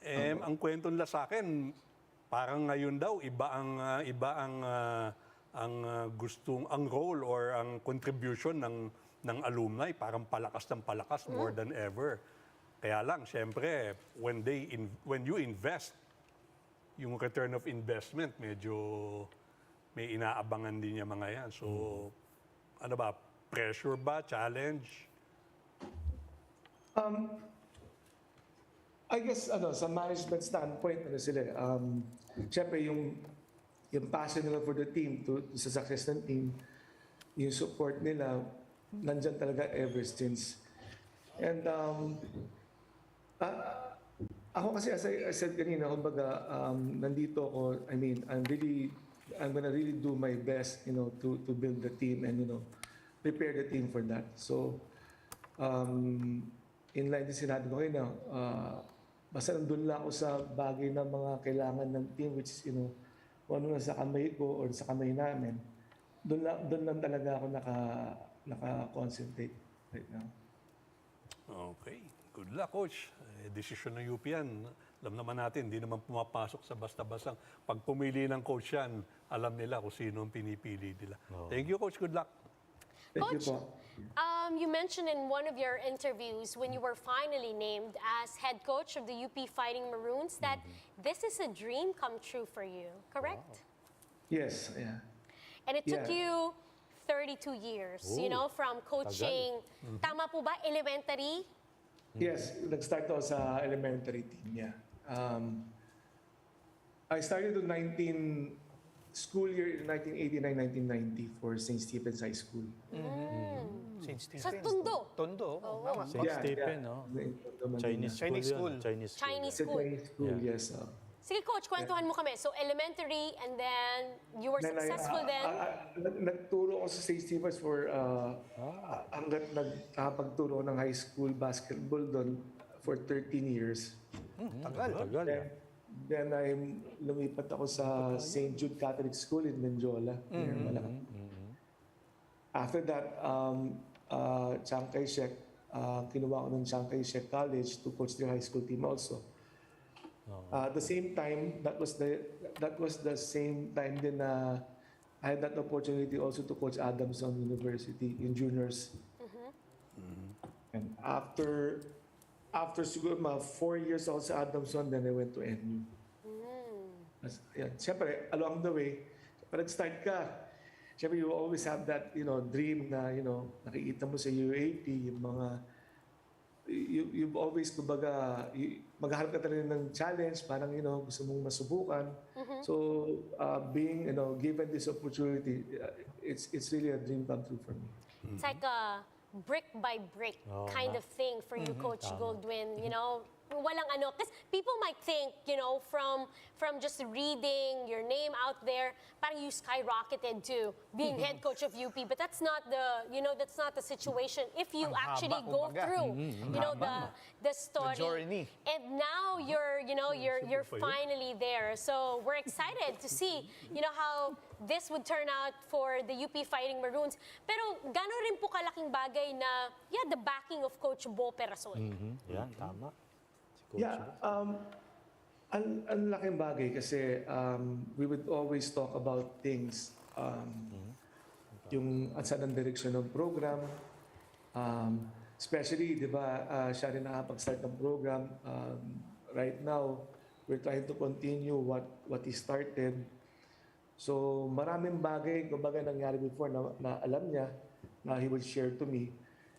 Ang kwento nila sa akin, parang ngayon daw ang role or ang contribution ng alumni parang palakas ng palakas more than ever. Kaya lang, syempre, when you invest, yung return of investment, medyo may inaabangan din yung mga yan. So, ano ba, pressure ba, challenge? I guess sa management standpoint syempre yung passion nila for the team sa success ng team, yung support nila nandyan talaga ever since. And ako kasi as I said kanina, kumbaga nandito ako, I'm gonna really do my best, to build the team and prepare the team for that. So in line din sinabi ko kayo basta nandun lang ako sa bagay na mga kailangan ng team, which is, kung ano na sa kamay ko or sa kamay namin, doon lang talaga ako naka-concentrate right now. Okay. Good luck, Coach. Desisyon ng UP yan. Alam naman natin, hindi naman pumapasok sa basta-bastang. Pag pumili ng coach yan, alam nila kung sino ang pinipili nila. Thank you, Coach. Good luck. Thank you Coach, po. you mentioned in one of your interviews when you were finally named as head coach of the UP Fighting Maroons that this is a dream come true for you, correct? Yes, yeah. And it took Yeah. you 32 years, from coaching, tama po ba, elementary? Yes, nag-start ako sa elementary team, yeah. I started the school year in 1989-1990 for St. Stephen's High School. St. Stephen's. Sa Tondo? Tondo, tama. St. Stephen, no? Chinese school. Chinese Chinese school. school, yes. Sige, Coach, kwentuhan mo kami. So, elementary, and then you were successful then? Nagturo ako sa St. Stephen's for hanggat nagkapagturo ng high school basketball doon for 13 years. Tagal. Then I lumipat ako sa St. Jude Catholic School in Menjola. After that, Chiang Kai-shek, kinuha ko ng Chiang Kai-shek College to coach their high school team also. At the same time, that was the same time din na I had that opportunity also to coach Adamson University in juniors. And after siguro 4 years ako sa Adamson, then I went to NU. Siyempre, along the way, pag nag-start ka, siyempre you always have that dream na nakikita mo sa UAP, yung mga you've always, kumbaga, maghahanap ka talaga ng challenge, parang, gusto mong masubukan. So, being, given this opportunity, it's really a dream come true for me. It's like a brick by brick kind of thing for you, Coach Goldwin. Walang kasi people might think, from just reading your name out there, parang you skyrocketed to being head coach of UP, but that's not the situation. If you actually go through, the story. The journey. And now you're finally there. So we're excited to see, how this would turn out for the UP Fighting Maroons. Pero gano'n rin po kalaking bagay na, the backing of Coach Bo Perason. Yan, tama. Yeah, ang laking bagay kasi we would always talk about things, yung saan ang direksyon ng program, especially, di ba, siya rin nakapag-start ng program. Right now, we're trying to continue what he started. So maraming bagay, kumbaga nangyari before na alam niya, na he would share to me.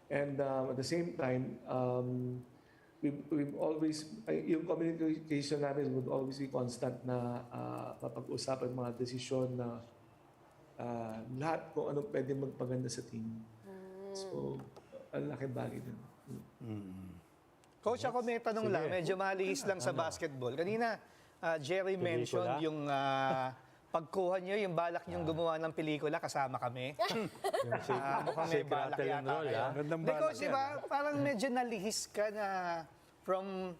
And at the same time, we've always, yung communication namin would always be constant na mapag-usapan mga desisyon na lahat kung anong pwede magpaganda sa team. So, ang laking bagay din. Coach, ako may tanong lang, medyo malihis lang sa basketball. Kanina, Jerry mentioned yung pagkuha niyo, yung balak niyong gumawa ng pelikula, kasama kami. Mukhang may balak yata kayo. Hindi, Coach, di ba, parang medyo nalihis ka na from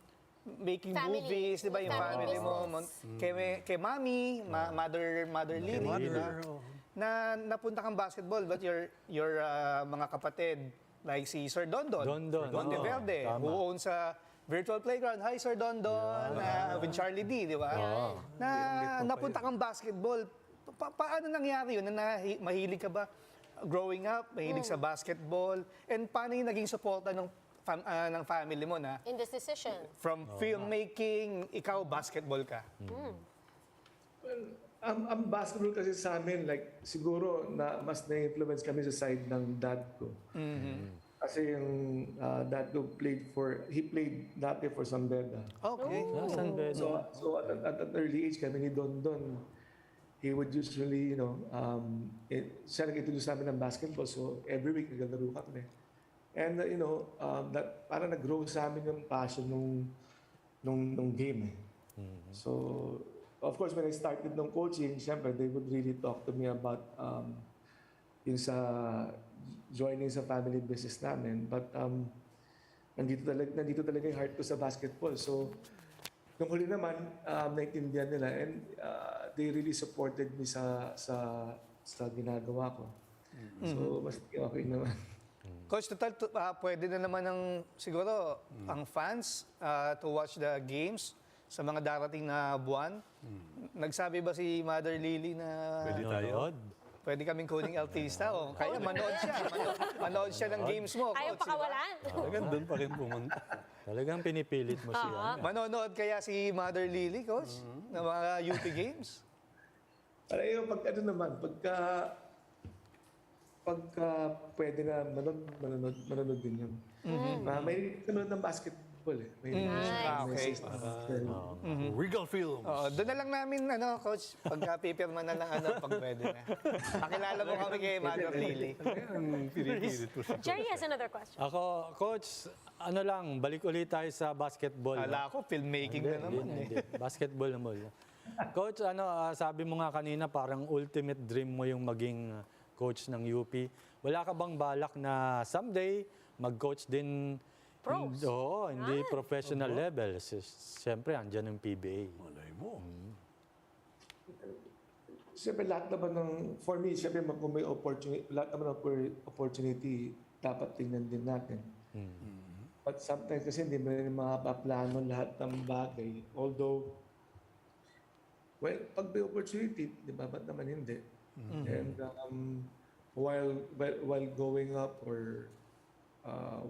making Family. movies, di ba, yung Family family mo, kay Mami, Mother Lily, di ba? Na napunta kang basketball, but your mga kapatid, like si Sir Dondon Dondon, Monteverde, tama. who owns virtual playground. Hi, Sir Dondon, with Charlie D, di ba? Na napunta kang basketball. Paano nangyari yun? Mahilig ka ba growing up? Mahilig sa basketball? And paano yung naging suporta ng family mo na In this decision. from filmmaking, ikaw basketball ka? Well, ang basketball kasi sa amin, like, siguro na mas na-influence kami sa side ng dad ko. Kasi yung dad ko he played dati for Sambeda. Okay. San Pedro. So at an early age kami ni Don, he would usually, siya nag-introduce namin ng basketball. So every week naglalaro kami. And that parang nag-grow sa amin yung passion nung game. So of course, when I started ng coaching, syempre, they would really talk to me about yung sa joining sa family business namin. But nandito talaga yung heart ko sa basketball. So, nung huli naman, naintindihan nila and they really supported me sa ginagawa ko. So, mas okay naman. Coach, total, pwede na naman siguro ang fans to watch the games sa mga darating na buwan. Nagsabi ba si Mother Lily na Pwede tayo. pwede kaming kuning artista o kaya manood siya. Manood siya ng games mo, Ayaw Coach. pakawalan. Talagang doon pa rin pumunta. Talagang pinipilit mo siya. Manonood kaya si Mother Lily, Coach, ng mga UP games? Para yun, pagka pwede na manonood din yun. May nanonood ng basketball May okay. Regal Films. Doon na lang namin, Coach, pagka-pipirma na lang, pag pwede na. Pakilala mo kami kay Mother Lily. Pinipilit ko siya. Jerry has another question. Ako, Coach, balik ulit tayo sa basketball. Ala ko, filmmaking na naman. Hindi. Basketball naman. Coach, sabi mo nga kanina, parang ultimate dream mo yung maging coach ng UP. Wala ka bang balak na someday mag-coach din? Pros. Oo, hindi professional level. Siyempre, andyan yung PBA. Malay mo. Siyempre, lahat naman for me, siyempre, kung may opportunity, lahat naman ng opportunity, dapat tingnan din natin. But sometimes kasi hindi mo rin makapaplano lahat ng bagay. Although, well, pag may opportunity, di ba, ba't naman hindi? And while going up or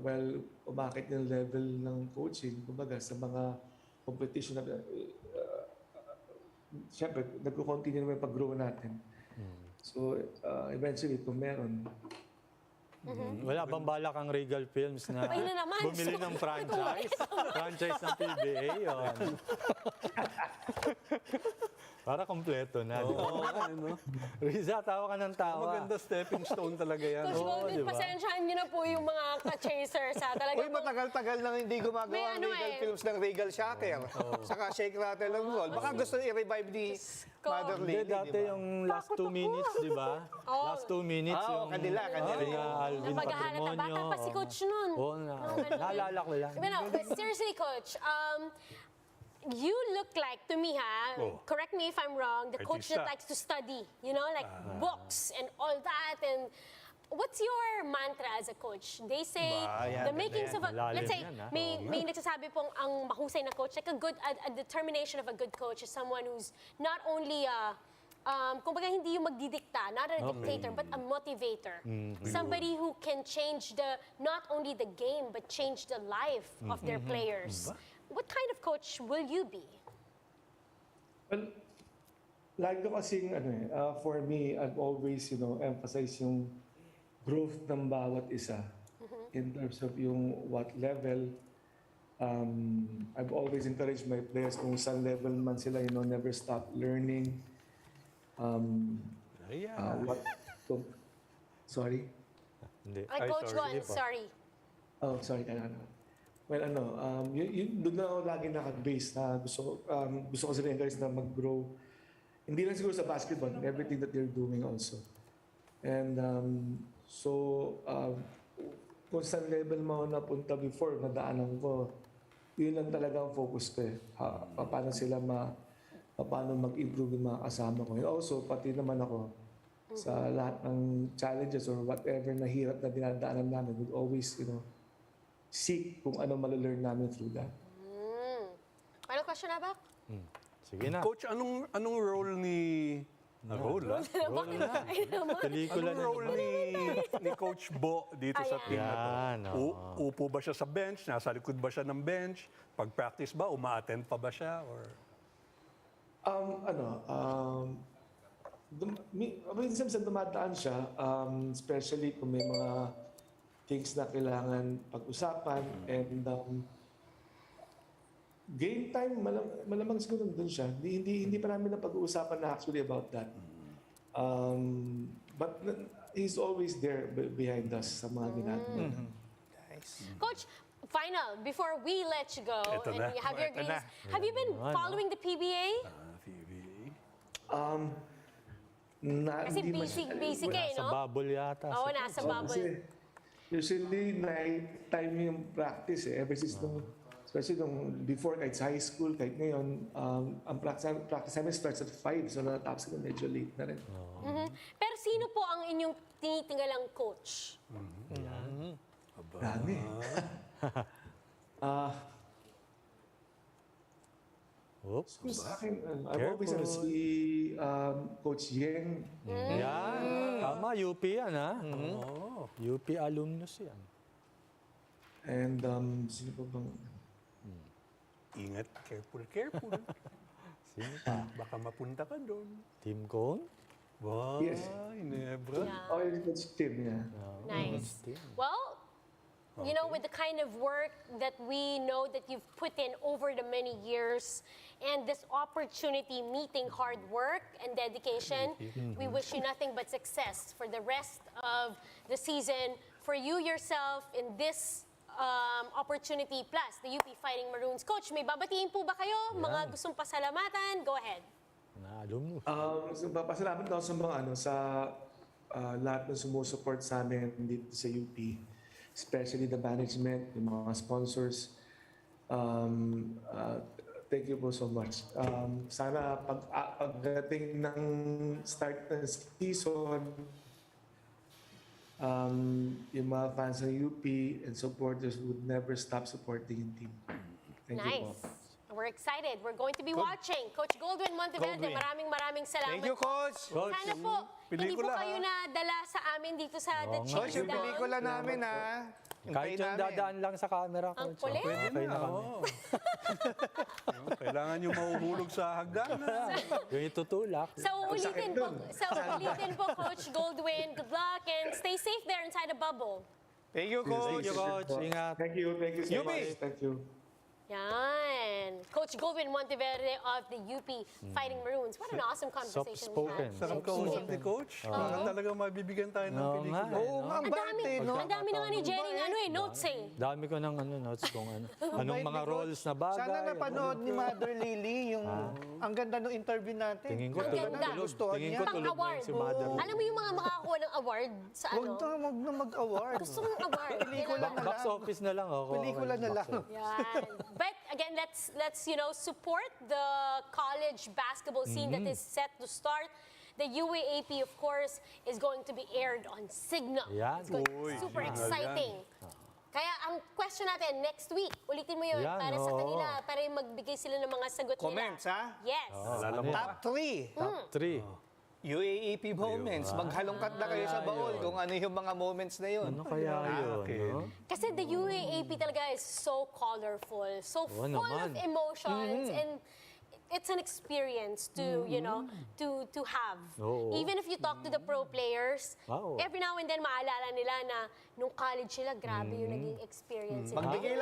while umakit yung level ng coaching, kumbaga sa mga competition na siyempre, nagko-continue naman yung pag-grow natin. So, eventually, kung meron, Wala bang balak ang Regal Films na Ay, na naman. bumili ng franchise? Franchise ng PBA, yun. Para kompleto na. Oo, ano? Riza, tawa ka ng tawa. Maganda stepping stone talaga yan. Coach Oo, Goldwin, diba? pasensyahan niyo na po yung mga ka-chasers. Talaga Uy, matagal-tagal nang hindi gumagawa May ang Regal Films ng Regal Shaker. Saka Shake, Rattle, and Roll. Baka gusto i-revive ni Mother Hindi, Lily, dati di ba? yung last 2 minutes, di ba? Last 2 minutes Oo, yung... kanila Kaya yun. Alvin Napaghahanap na bata Patrimonio. pa si Coach nun. Oo, naalala ko lang. But seriously, Coach, you look like, to me, correct me if I'm wrong, the coach that Artista. likes to study, like books and all that. And what's your mantra as a coach? They say Ba, the makings of a, Malalim let's say, yan, ha? may nagsasabi pong ang mahusay na coach, like a determination of a good coach is someone who's not only kumbaga hindi yung magdidikta, not a dictator, but a motivator. Somebody who can change not only the game, but change the life of their players. What kind of coach will you be? well, lagi ko kasing, for me, I've always, emphasize yung growth ng bawat isa in terms of yung what level. I've always encouraged my players kung saan level man sila, never stop learning. Sorry? Hindi. Coach sorry. Gon, sorry. Oh, sorry. Well, doon na ako lagi naka-base na gusto ko sila encourage na mag-grow. Hindi lang siguro sa basketball, everything that they're doing also. And kung saan level mo napunta before, nadaanan ko, yun lang talaga ang focus ko eh. Paano mag-improve yung mga kasama ko. And also, pati naman ako, sa lahat ng challenges or whatever na hirap na dinadaanan namin, would always, seek kung ano malalearn namin through that. Final question na ba? Sige na. Coach, anong role ni... Role, ha? Ay naman. Pelikula Anong na role naman. ni Coach Bo dito sa team na to? Yan, Upo ba siya sa bench? Nasa likod ba siya ng bench? Pag-practice ba? Uma-attend pa ba siya? Or... Minsan dumadaan siya, especially kung may mga things na kailangan pag-usapan and game time, malamang siguro nandun siya. Hindi pa namin na pag-uusapan na actually about that. But he's always there behind us sa mga ginagawa. Coach, final, before we let you go, Ito and na. you have your Ito games, na. have you been following the PBA? Kasi busy kayo, Sa no? bubble yata. Oo, nasa bubble. Kasi usually night time yung practice ever since especially before kahit sa high school, kahit ngayon, ang practice namin starts at 5, so natapos ko medyo late na rin. Pero sino po ang inyong tinitinggalang coach? Dami. Oops. Sa akin, I've always si Coach Yeng. Yan. Tama, UP yan, ha? UP alumnus yan. And sino pa bang... Ingat, careful. Sino pa? Baka mapunta ka doon. Team Cone? Wow, Yes. Inebra. Oh, yung Coach Tim, yeah. Nice. Well, you know, with the kind of work that we know that you've put in over the many years and this opportunity meeting hard work and dedication, we wish you nothing but success for the rest of the season, for you yourself in this opportunity plus the UP Fighting Maroons. Coach, may babatiin po ba kayo? Mga gustong pasalamatan? Go ahead. Na alumnus. So, papasalamat daw sa mga sa lahat ng sumusupport sa amin dito sa UP. Especially the management, yung mga sponsors. Thank you po so much. Sana pagdating ng start ng season, yung mga fans ng UP and supporters would never stop supporting yung team. Thank you po. Nice. We're excited. We're going to be watching. Coach Goldwin Monteverde, maraming salamat. Thank you, Coach. Sana po, hindi po Pelikula, kayo nadala sa amin dito sa The Coach, yung Chasedown. pelikula namin, ha? Kahit yung dadaan lang sa camera, Ang Coach. kulit. Okay na kami. Oo. Kailangan yung mahuhulog sa hagdan. Yung itutulak. Sa uulitin po, Coach Goldwin, good luck and stay safe there inside the bubble. Thank you, Coach. Thank you, Coach. Ingat. Thank you so UP. much. Thank you. Yan. Coach Goldwin Monteverde of the UP Fighting Maroons. What an awesome conversation we Soft-spoken. had. Sarap kausap ni Coach. Baka talaga mabibigyan tayo ng Oo pelikula. nga, Oo nga, ang bait eh, no? Ang dami na nga ni Jerry notes eh. Dami ko ng notes kung anong mga roles na bagay. Sana napanood ni Mother Lily yung ang ganda ng interview natin. Tingin ko Ang tulog. ganda. Gustuhan Tingin niya. ko tulog na Pang-award. yun si Mother. Alam mo yung mga makakakuha ng award sa Huwag ano? na mag-award. Gusto mong award. Pelikula na Box lang. office na lang. Oh, Pelikula na lang. Yan. But again, let's support the college basketball scene that is set to start. The UAAP, of course, is going to be aired on Signal. Yan. It's going to be super Signal exciting. Kaya ang question natin next week, ulitin mo yun Yan, para sa oo. kanila, para yung magbigay sila ng mga sagot Comments, nila. ha? Yes. Ano yan? Top 3. Top 3. UAAP moments. Maghalongkat na kayo sa baol kung ano yung mga moments na yun. Ano kaya yun? okay. No? Kasi the UAAP talaga is so colorful, so full of naman. emotions, and it's an experience to, to have. Oo. Even if you talk to the pro players, Wow. every now and then maalala nila na nung college sila, grabe yung naging experience. nila. Magbigay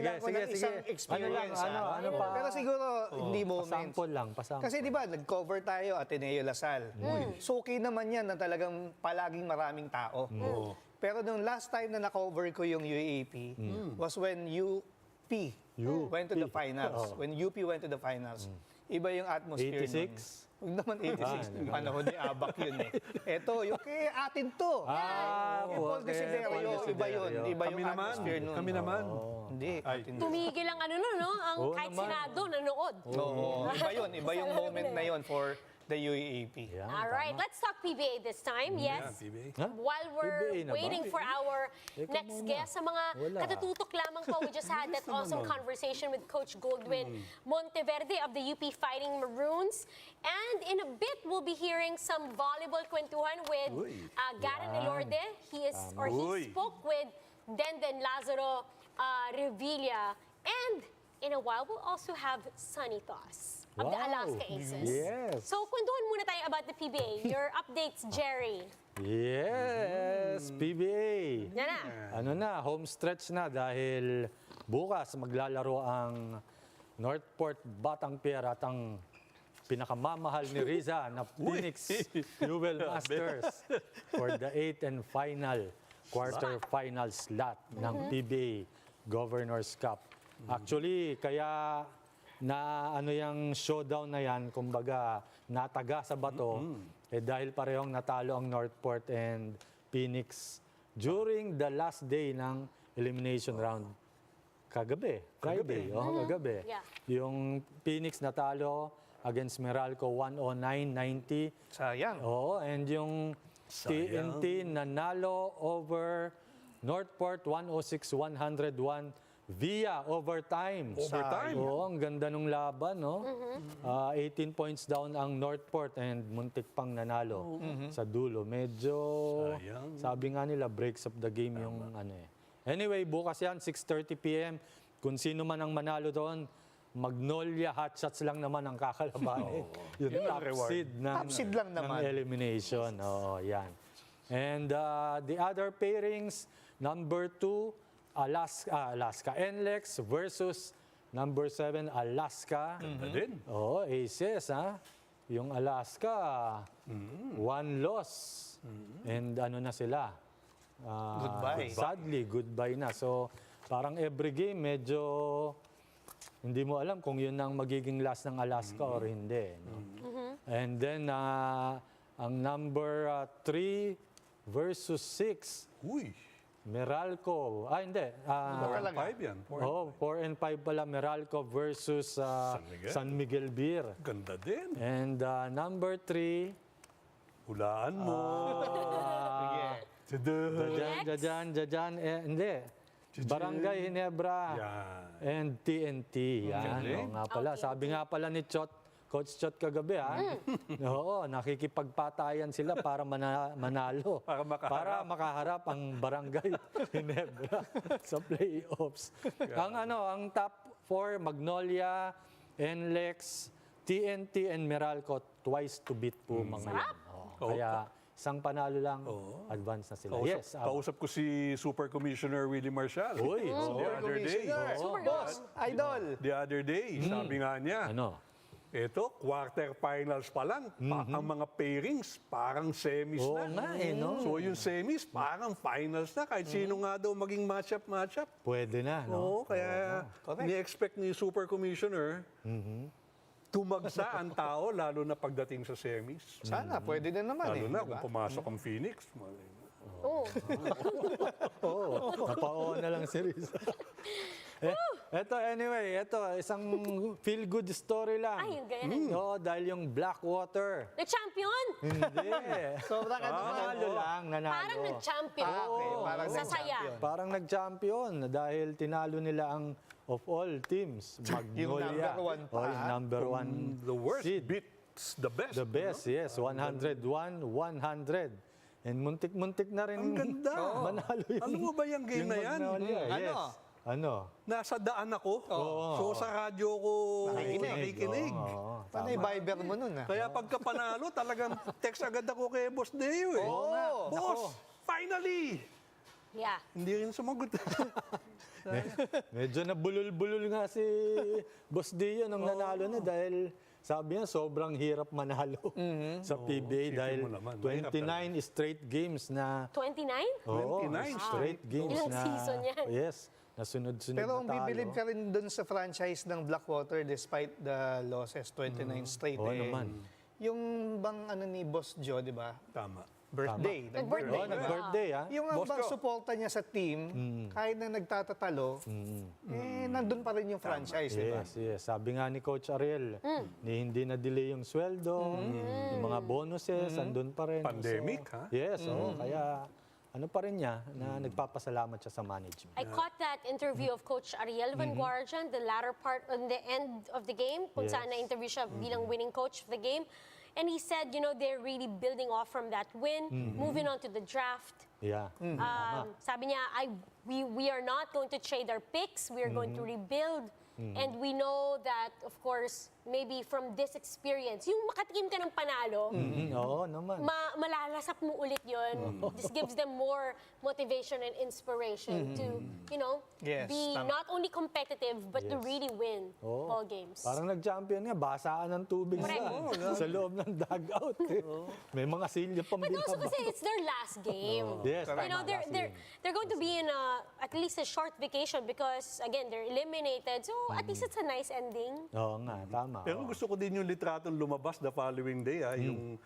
lang ako ng isang experience. Ano pa? Pero siguro hindi moments. Pasample lang. Kasi di ba, nag-cover tayo Ateneo Lasal. Suki naman yan na talagang palaging maraming tao. Pero nung last time na na-cover ko yung UAP was when UP went to the finals. When UP went to the finals. Iba yung atmosphere. 86? Huwag naman 86. Yung panahon ni Abak yun eh. Eto, yung kay atin to. Yung Paul okay. Desiderio, Paul iba Desiderio. yun. Iba yung Kami naman. atmosphere nun. Kami naman. Hindi, atin yun. Tumigil ang ano no? Ang Oo kahit naman. Senado nanood. Oo, iba yun. Iba yung moment na yun for the UAAP. Yan, All right, let's talk PBA this time. Yes. PBA. Ha? While we're PBA na ba? waiting for our Teka next muna. guest, sa mga Wala. katututok lamang po, we just had that awesome conversation with Coach Goldwin Monteverde of the UP Fighting Maroons. And in a bit, we'll be hearing some volleyball kwentuhan with Garen Elorde. He Uy. spoke with Denden Lazaro-Revilla. And in a while, we'll also have Sonny Thoss of the Wow. Alaska Aces. Yes. So, kwentuhan muna tayo about the PBA. Your updates, Jerry. Yes, PBA. Yan na. Ano na, home stretch na dahil bukas maglalaro ang Northport Batang Pier at ang pinakamamahal ni Riza na Phoenix Fuel Masters for the 8th and final quarter-final slot ng PBA Governors Cup. Actually, kaya na ano yung showdown na yan, kumbaga nataga sa bato, dahil parehong natalo ang Northport and Phoenix during the last day ng elimination round. Kagabi, Friday, kagabi. Yeah. Yung Phoenix natalo against Meralco 109-90. Sayang. Oo, and yung TNT nanalo over Northport 106-101 via overtime. Overtime? Oo, ang ganda nung laban, no? 18 points down ang Northport and muntik pang nanalo sa dulo. Medyo, Sayang. sabi nga nila, breaks of the game yung ano eh. Anyway, bukas yan, 6:30 p.m. Kung sino man ang manalo doon, Magnolia hot shots lang naman ang kakalabanin. Yung top reward. seed Top seed lang ng naman. elimination. Oo, yan. And the other pairings, number 2, Alaska NLEX versus number 7, Alaska. Ganda din. Oo, Aces, ha? Yung Alaska, one loss. And ano na sila? Goodbye. Sadly, goodbye na. So, parang every game, medyo hindi mo alam kung yun ang magiging last ng Alaska or hindi. No? And then, ang number 3 versus 6, Uy, Meralco. Hindi. 4 and 5 yan. 4 and 5 pala, Meralco versus Miguel. San Miguel Beer. Ganda din. And number 3, Hulaan mo. Jajan, hindi. Barangay Hinebra Yan. and TNT. Yan. Oo nga pala. Sabi nga pala ni Coach Chot kagabi, ha? Oo, nakikipagpatayan sila para manalo. Para makaharap ang Barangay Hinebra sa playoffs. Ang top 4, Magnolia, NLEX, TNT, and Meralco, twice to beat po mga yan. Kaya isang panalo lang, advance na sila. Yes. Kausap ko si Super Commissioner Willie Marshall. Uy, The other day. Boss, idol. The other day, sabi nga niya, ano? ito, quarterfinals pa lang, ang mga pairings parang semis Oo na. nga no? So yung semis parang finals na, kahit sino nga daw maging matchup. Pwede na, no? Oo, kaya ni-expect ni Super Commissioner, tumagsa ang tao, lalo na pagdating sa semis. Sana, pwede din naman Lalo eh. na diba? kung pumasok ang Phoenix. malay mo. Oh. Napao na lang si Riza. Ito, isang feel-good story lang. Ay, yung ganyan. Oo, dahil yung Blackwater. Nag-champion! Hindi. Sobrang Nanalo lang, nanalo. Parang nag-champion. Okay, parang Sa saya. Parang nag-champion dahil tinalo nila ang of all teams, Magnolia. number one pa. Yung number one The worst seed. beats the best. The best, yes. 101-100. And muntik-muntik na rin Ang ganda. manalo yun. Alam mo ba yung game na yan? Magnolia, yes. Ano? Ano? Nasa daan ako. So sa radyo ko nakikinig. Oo. Paano yung Viber mo nun ah? Kaya pagka panalo, talagang text agad ako kay Boss Deo eh. Oo. Boss, finally! Yeah. Hindi rin sumagot. Medyo nabulol-bulol nga si Boss Dio nung nanalo na dahil sabi niya sobrang hirap manalo sa PBA isipin dahil mo naman, 29 straight games na 29? 29 straight games Ilang na season yan? Yes, na sunod-sunod Pero na kung talo. bibilib ka rin dun sa franchise ng Blackwater despite the losses, 29 straight Oo eh. naman. Yung bang ano ni Boss Joe, di ba? Tama. birthday. Nag-birthday. Oh, nag-birthday, ha? Yung bang suporta niya sa team, kahit na nagtatatalo, nandun pa rin yung franchise, di ba? Yes, yes. Sabi nga ni Coach Ariel, hindi na-delay yung sweldo, yung mga bonuses, andun pa rin. Pandemic, So, ha? Yes, kaya ano pa rin niya na nagpapasalamat siya sa management. I caught that interview of Coach Ariel Vanguardian, the latter part, on the end of the game, kung Yes. saan na-interview siya bilang winning coach of the game. And he said, they're really building off from that win, moving on to the draft. Yeah. Sabi niya, we are not going to trade our picks, we are going to rebuild. And we know that, of course, maybe from this experience, yung makatikim ka ng panalo, Oo naman. malalasap mo ulit yun. This gives them more motivation and inspiration to, Yes, be tama. not only competitive, but to Yes. really win Oo. ball games. Parang nag-champion nga, basaan ng tubig sa loob ng dugout. May mga silya pang But also binaba. kasi it's their last game. Yes, You know, tama, last game. they're going to be in at least a short vacation because, again, they're eliminated. So, at least it's a nice ending. Oo nga, tama. Pero gusto ko din yung litratong lumabas the following day, yung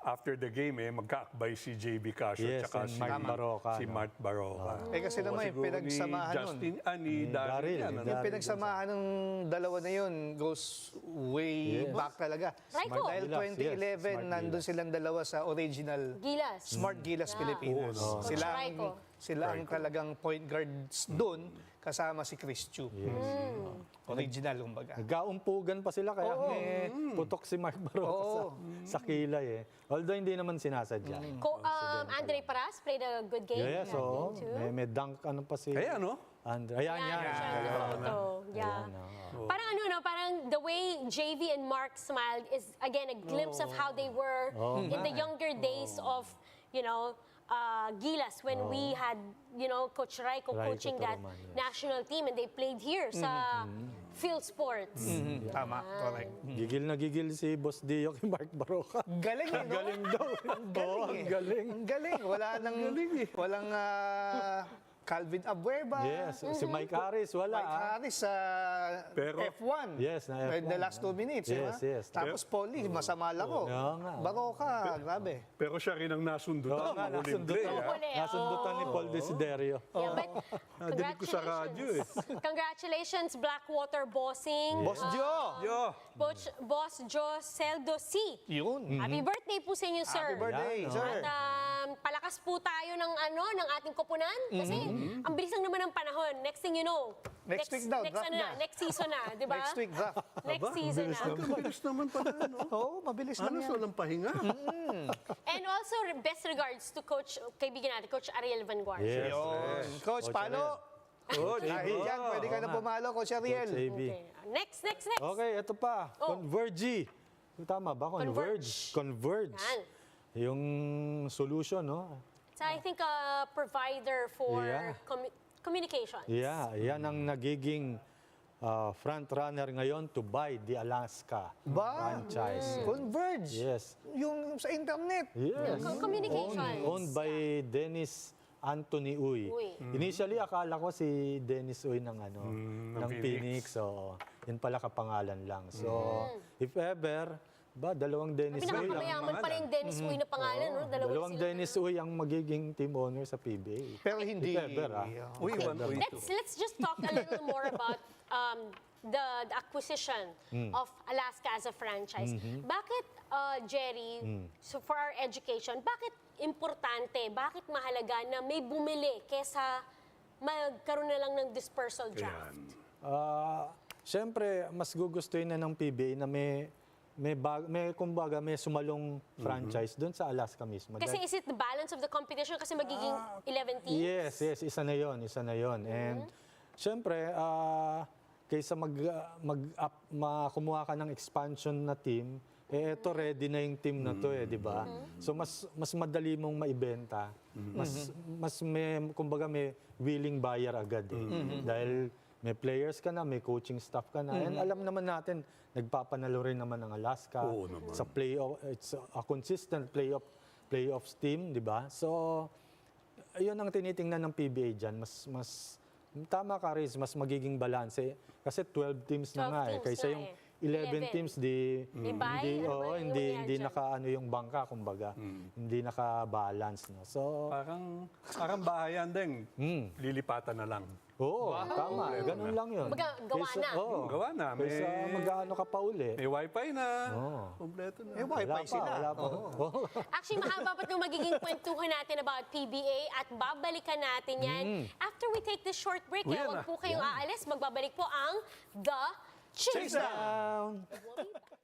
after the game, magkaakbay si JB Casio Yes, tsaka and si Mark Baroka, si no? Mark Baroka. Kasi naman, yung Siguro pinagsamahan ni nun. Justin, ni Daryl Daryl, yan, ni ano? Yung pinagsamahan ng dalawa na yun goes way Yes. back talaga. Raiko. Dahil Gilas, yes. 2011, Smart nandun Gilas. silang dalawa sa original Gilas. Smart Gilas Pilipinas. Oo, no. Sila Raiko. sila ang talagang point guards doon kasama si Chris Chu. Original, kumbaga. Nagkaumpugan pa sila kaya may putok si Mark Baroka sa kilay eh. Although hindi naman sinasadya. Andre Paras played a good game. Yes, that oo. game too. May dunk ano pa si Eh, ano? Andre. Ayan, yan. Share the photo. Yeah. Parang parang the way JV and Mark smiled is again a glimpse of how they were in the younger days of, Gilas when we had, Coach Raiko coaching that Turuman, yes. national team and they played here sa Field Sports. Tama, correct. Gigil na gigil si Boss Dio kay Mark Baroka. Galing, eh, no? Galing daw. Ang galing, Oo, ang eh. galing. Ang galing. Walang Calvin Abueva. Yes, si Mike Harris, wala. Mike Harris sa Pero- F1. Yes, na F1. In the last 2 minutes. Yes, di ba? yes. Tapos Poli, masama laro. Oo nga. Baroka, grabe. Pero siya rin ang nasundutan. Oo nga, ng huling play, nasundutan. ha? Huli, Nasundutan ni Paul Desiderio. Yeah, but Nadinig ko sa radyo, eh. Congratulations, Blackwater Bossing. Boss Joe! Yo! Boss Joe Celdo C. Yun. Happy birthday po sa inyo, sir. Happy birthday, Yan, sir. At palakas po tayo ng ating koponan kasi ang bilis lang naman ng panahon. Next thing you know, Next week daw, draft na. next season na, di ba? Next week, draft. Next season na. Mabilis naman pala, no? Oo, mabilis lang Ano, yan. walang pahinga? And also, best regards to kaibigan natin, Coach Ariel Vanguardia. Yes. Yun. Coach, palo. Oh, Dahil yan, pwede ka na pumalo, Coach Ariel. Coach AB. Okay. Next. Okay, ito pa. Oh. Converge. Tama ba? Converge. Yan. Yung solution, no? So I think a provider for Yeah. communication. Yeah, yan ang nagiging front runner ngayon to buy the Alaska franchise. Converge. Yes. Yung sa internet. Yes. Communications. Owned by Dennis Anthony Uy. Uy. Initially, akala ko si Dennis Uy ng ng Phoenix. So, yun pala kapangalan lang. So, if ever, dalawang Dennis Uy ang Pinakamayaman pa rin Dennis Uy na pangalan, no? dalawang sila. Dennis Uy ang magiging team owner sa PBA. Pero hindi. If ever, Uy, one, uy, two. Let's just talk a little more about the acquisition of Alaska as a franchise. Bakit, Jerry, so for our education, bakit importante, bakit mahalaga na may bumili kesa magkaroon na lang ng dispersal draft? Siyempre, mas gugustuhin na ng PBA na kumbaga may sumalong franchise doon sa Alaska mismo. Kasi is it the balance of the competition kasi magiging 11 teams? Yes, isa na yon. And siyempre, kaysa kumuha ka ng expansion na team, eto ready na yung team na to di ba? So mas madali mong maibenta. Mas kumbaga may willing buyer agad Dahil may players ka na, may coaching staff ka na. And alam naman natin, nagpapanalo rin naman ng Alaska. Oo naman. Sa playoff, it's a consistent playoffs team, di ba? So, yun ang tinitingnan ng PBA dyan. Mas tama ka, Riz, mas magiging balanse. Kasi 12 teams na 12 nga teams Kaysa na yung 11 teams Bye? Ano ba yung hindi nangyari dyan? nakaano yung bangka kumbaga. Hindi naka-balance no. So Parang bahayan din. Lilipatan na lang. oo, tama. Ganun lang 'yun. Kumbaga, gawa na. Oo. Gawa na. Kaysa mag-aano ka pa uli. May wifi na. Kompleto na. Eh, wifi sila. Wala pa. Oo. Actually, mahaba pa yung magiging kwentuhan natin about PBA at babalikan natin yan after we take this short break. Kaya Yan huwag na. po kayong aalis. Magbabalik po ang The Chasedown. We'll be back.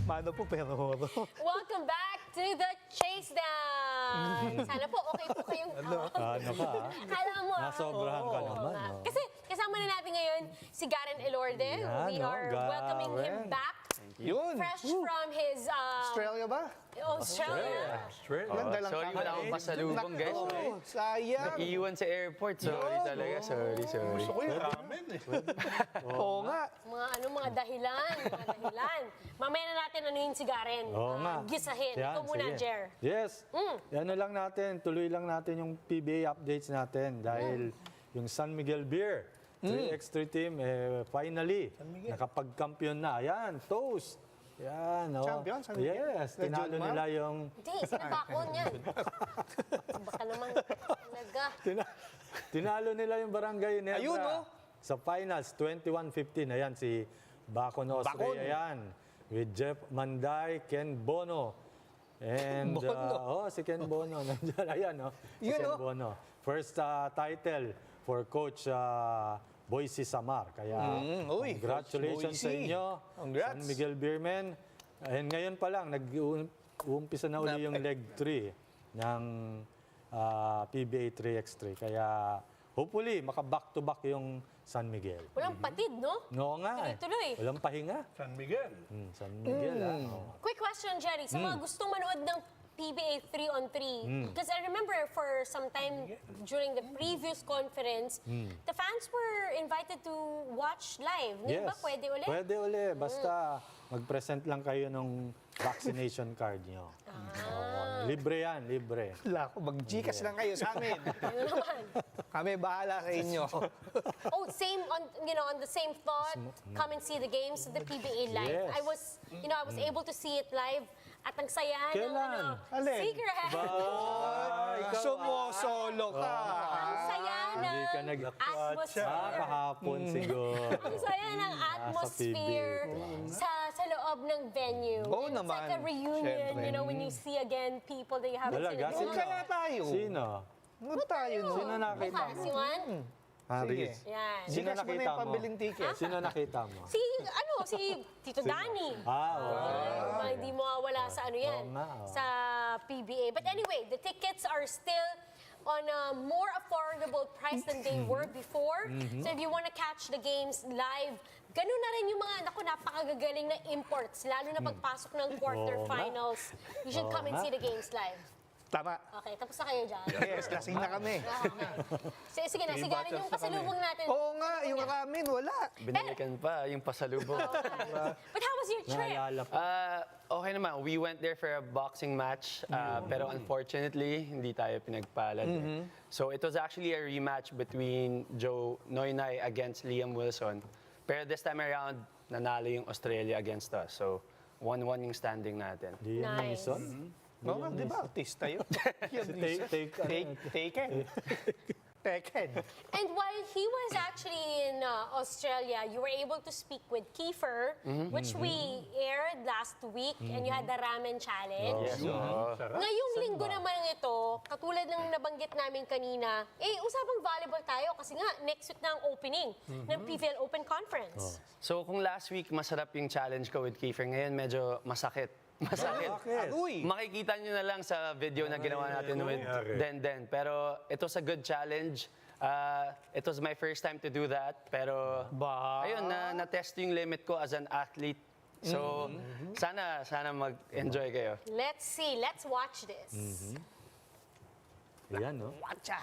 Mano po, pero Welcome back to The Chasedown. Sana po okay po kayong... Ano ka? Kala mo, Nasobrahan ka oo naman, nga. no? Kasi kasama na natin ngayon si Garen Elorde. Yan, We no? are welcoming him Garen. back Yun. Fresh from his Australia ba? Australia. Straight. Ganda lang Sorry, wala akong pasalubong, guys. Naku, sayang. Iiwan sa airport. Sorry talaga. Sorry. Gusto ko yung ramen eh. Oo nga. Mga dahilan. Mamaya na natin anuhin si Garen. Oo nga. Gisahin. Yan, Ikaw muna, sige. Jer. Yes. Ano lang natin, tuloy lang natin yung PBA updates natin dahil yung San Miguel Beer 3x3 team finally nakapag-kampion na. Ayan, toast. Yan, oh. Champion, San Miguel? Yes, Na tinalo June, nila yung Hindi, sinabakon yan. Baka naman talaga. tinalo nila yung Barangay Nebra. Ayun, oh. Sa finals 21-15. Ayan si Bacon Osre. Bacon. Ayan. With Jeff Manday, Ken Bono. And Bono. si Ken Bono nandiyan. Ayan, oh. Si Yun, Ken oh. Bono. First title for Coach Boise Samar. Kaya uy, congratulations Coach sa Boise. inyo. Congrats. San Miguel Beermen. And ngayon pa lang, nag-uumpisa na uli yung leg 3 ng PBA 3x3. Kaya hopefully, maka-back-to-back yung San Miguel. Walang patid, no? Oo nga eh. Tuloy-tuloy. Walang pahinga. San Miguel. San Miguel, oh. Quick question, Jerry. Sa mga gustong manood ng PBA 3-on-3, because I remember for some time during the previous conference, the fans were invited to watch live. Hindi ba? Pwede ulit? Pwede ulit. Basta mag-present lang kayo ng vaccination card nyo. Oo, libre yan, libre. Wala ko, mag-Gcash lang kayo sa amin. Ano naman? Kami bahala sa inyo. Oh, same on the same thought. Come and see the games, the PBA live. Yes. I was able to see it live at ang saya ng Kailan? Alin? secret. Sumusolo ka. Ang saya ng Hindi ka atmosphere. kahapon siguro. Ang saya ng atmosphere sa loob ng venue. Oo It's naman. like a reunion, Syempre. when you see again people that you haven't Talaga? seen in Huwag a kaya tayo. Sino? Huwag tayo. no? Sino nakita Bukas, mo? yun? Haris. Yan. Sino Gcash mo na nakita yung mo? pabiling ticket. Sino nakita mo? Si Tito Danny. Oo. Hindi mawawala sa ano yan, Oo nga, oo. sa PBA. But anyway, the tickets are still on a more affordable price than they were before. So if you want to catch the games live, ganun na rin yung mga, napakagagaling na imports, lalo na pagpasok ng quarterfinals. You should come and see the games live. Tama. Okay, tapos na kayo dyan. Yes, lasing na kami. Okay. Sige na, sigarin yung pasalubong natin. Oo nga, yung ramen, wala. Binalikan pa yung pasalubong. But how was your trip? Naalala ko. Okay naman. We went there for a boxing match. Pero unfortunately, hindi tayo pinagpalad. So it was actually a rematch between Joe Noynay against Liam Wilson. Pero this time around, nanalo yung Australia against us. So 1-1 yung standing natin. Di yan Nice. Mason? Oo nga, di ba? Artista yun. Taken. And while he was actually in Australia, you were able to speak with Kiefer, which we aired last week, and you had the ramen challenge. Yes. oo. Ngayong linggo naman ito, katulad ng nabanggit namin kanina, usapang volleyball tayo kasi nga next week na ang opening ng PVL Open Conference. So kung last week masarap yung challenge ko with Kiefer, ngayon medyo masakit. Masakit. Agoy. Makikita nyo na lang sa video na ginawa natin with Denden. Pero it was a good challenge. It was my first time to do that. Pero ayun, na-test yung limit ko as an athlete. So sana mag-enjoy kayo. Let's see, let's watch this. Ayan, no? Watcha.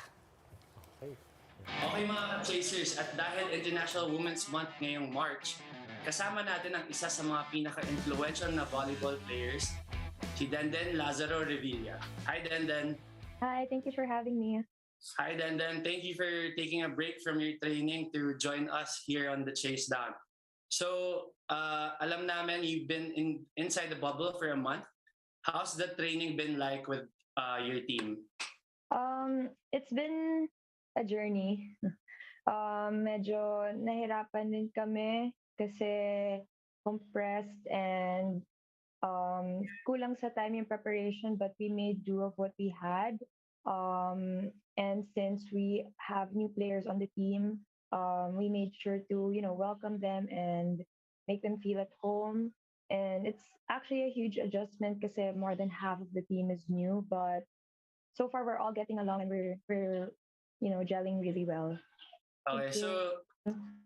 Okay mga chasers, at dahil International Women's Month ngayong March, kasama natin ang isa sa mga pinaka-influential na volleyball players, si Denden Lazaro-Revilla. Hi Denden! Hi, thank you for having me. Hi Denden, thank you for taking a break from your training to join us here on the Chasedown. So, alam namin you've been inside the bubble for a month. How's the training been like with your team? It's been a journey. Medyo nahirapan din kami kasi compressed and kulang sa time yung preparation, but we made do of what we had. And since we have new players on the team, we made sure to, welcome them and make them feel at home. And it's actually a huge adjustment kasi more than half of the team is new, but so far we're all getting along and we're gelling really well. Okay, Thank you. so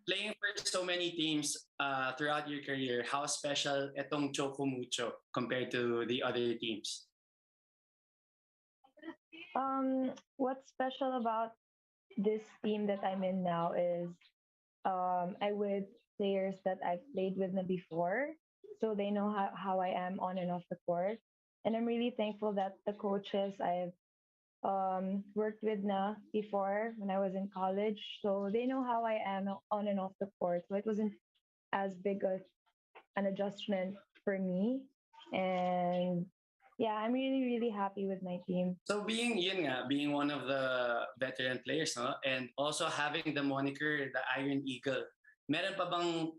playing for so many teams throughout your career, how special itong Choco Mucho compared to the other teams? What's special about this team that I'm in now is I with players that I've played with na before, so they know how I am on and off the court. And I'm really thankful that the coaches I've worked with na before when I was in college, so they know how I am on and off the court. So it wasn't as big of an adjustment for me. And yeah, I'm really, really happy with my team. So being one of the veteran players, no? And also having the moniker, the Iron Eagle, meron pa bang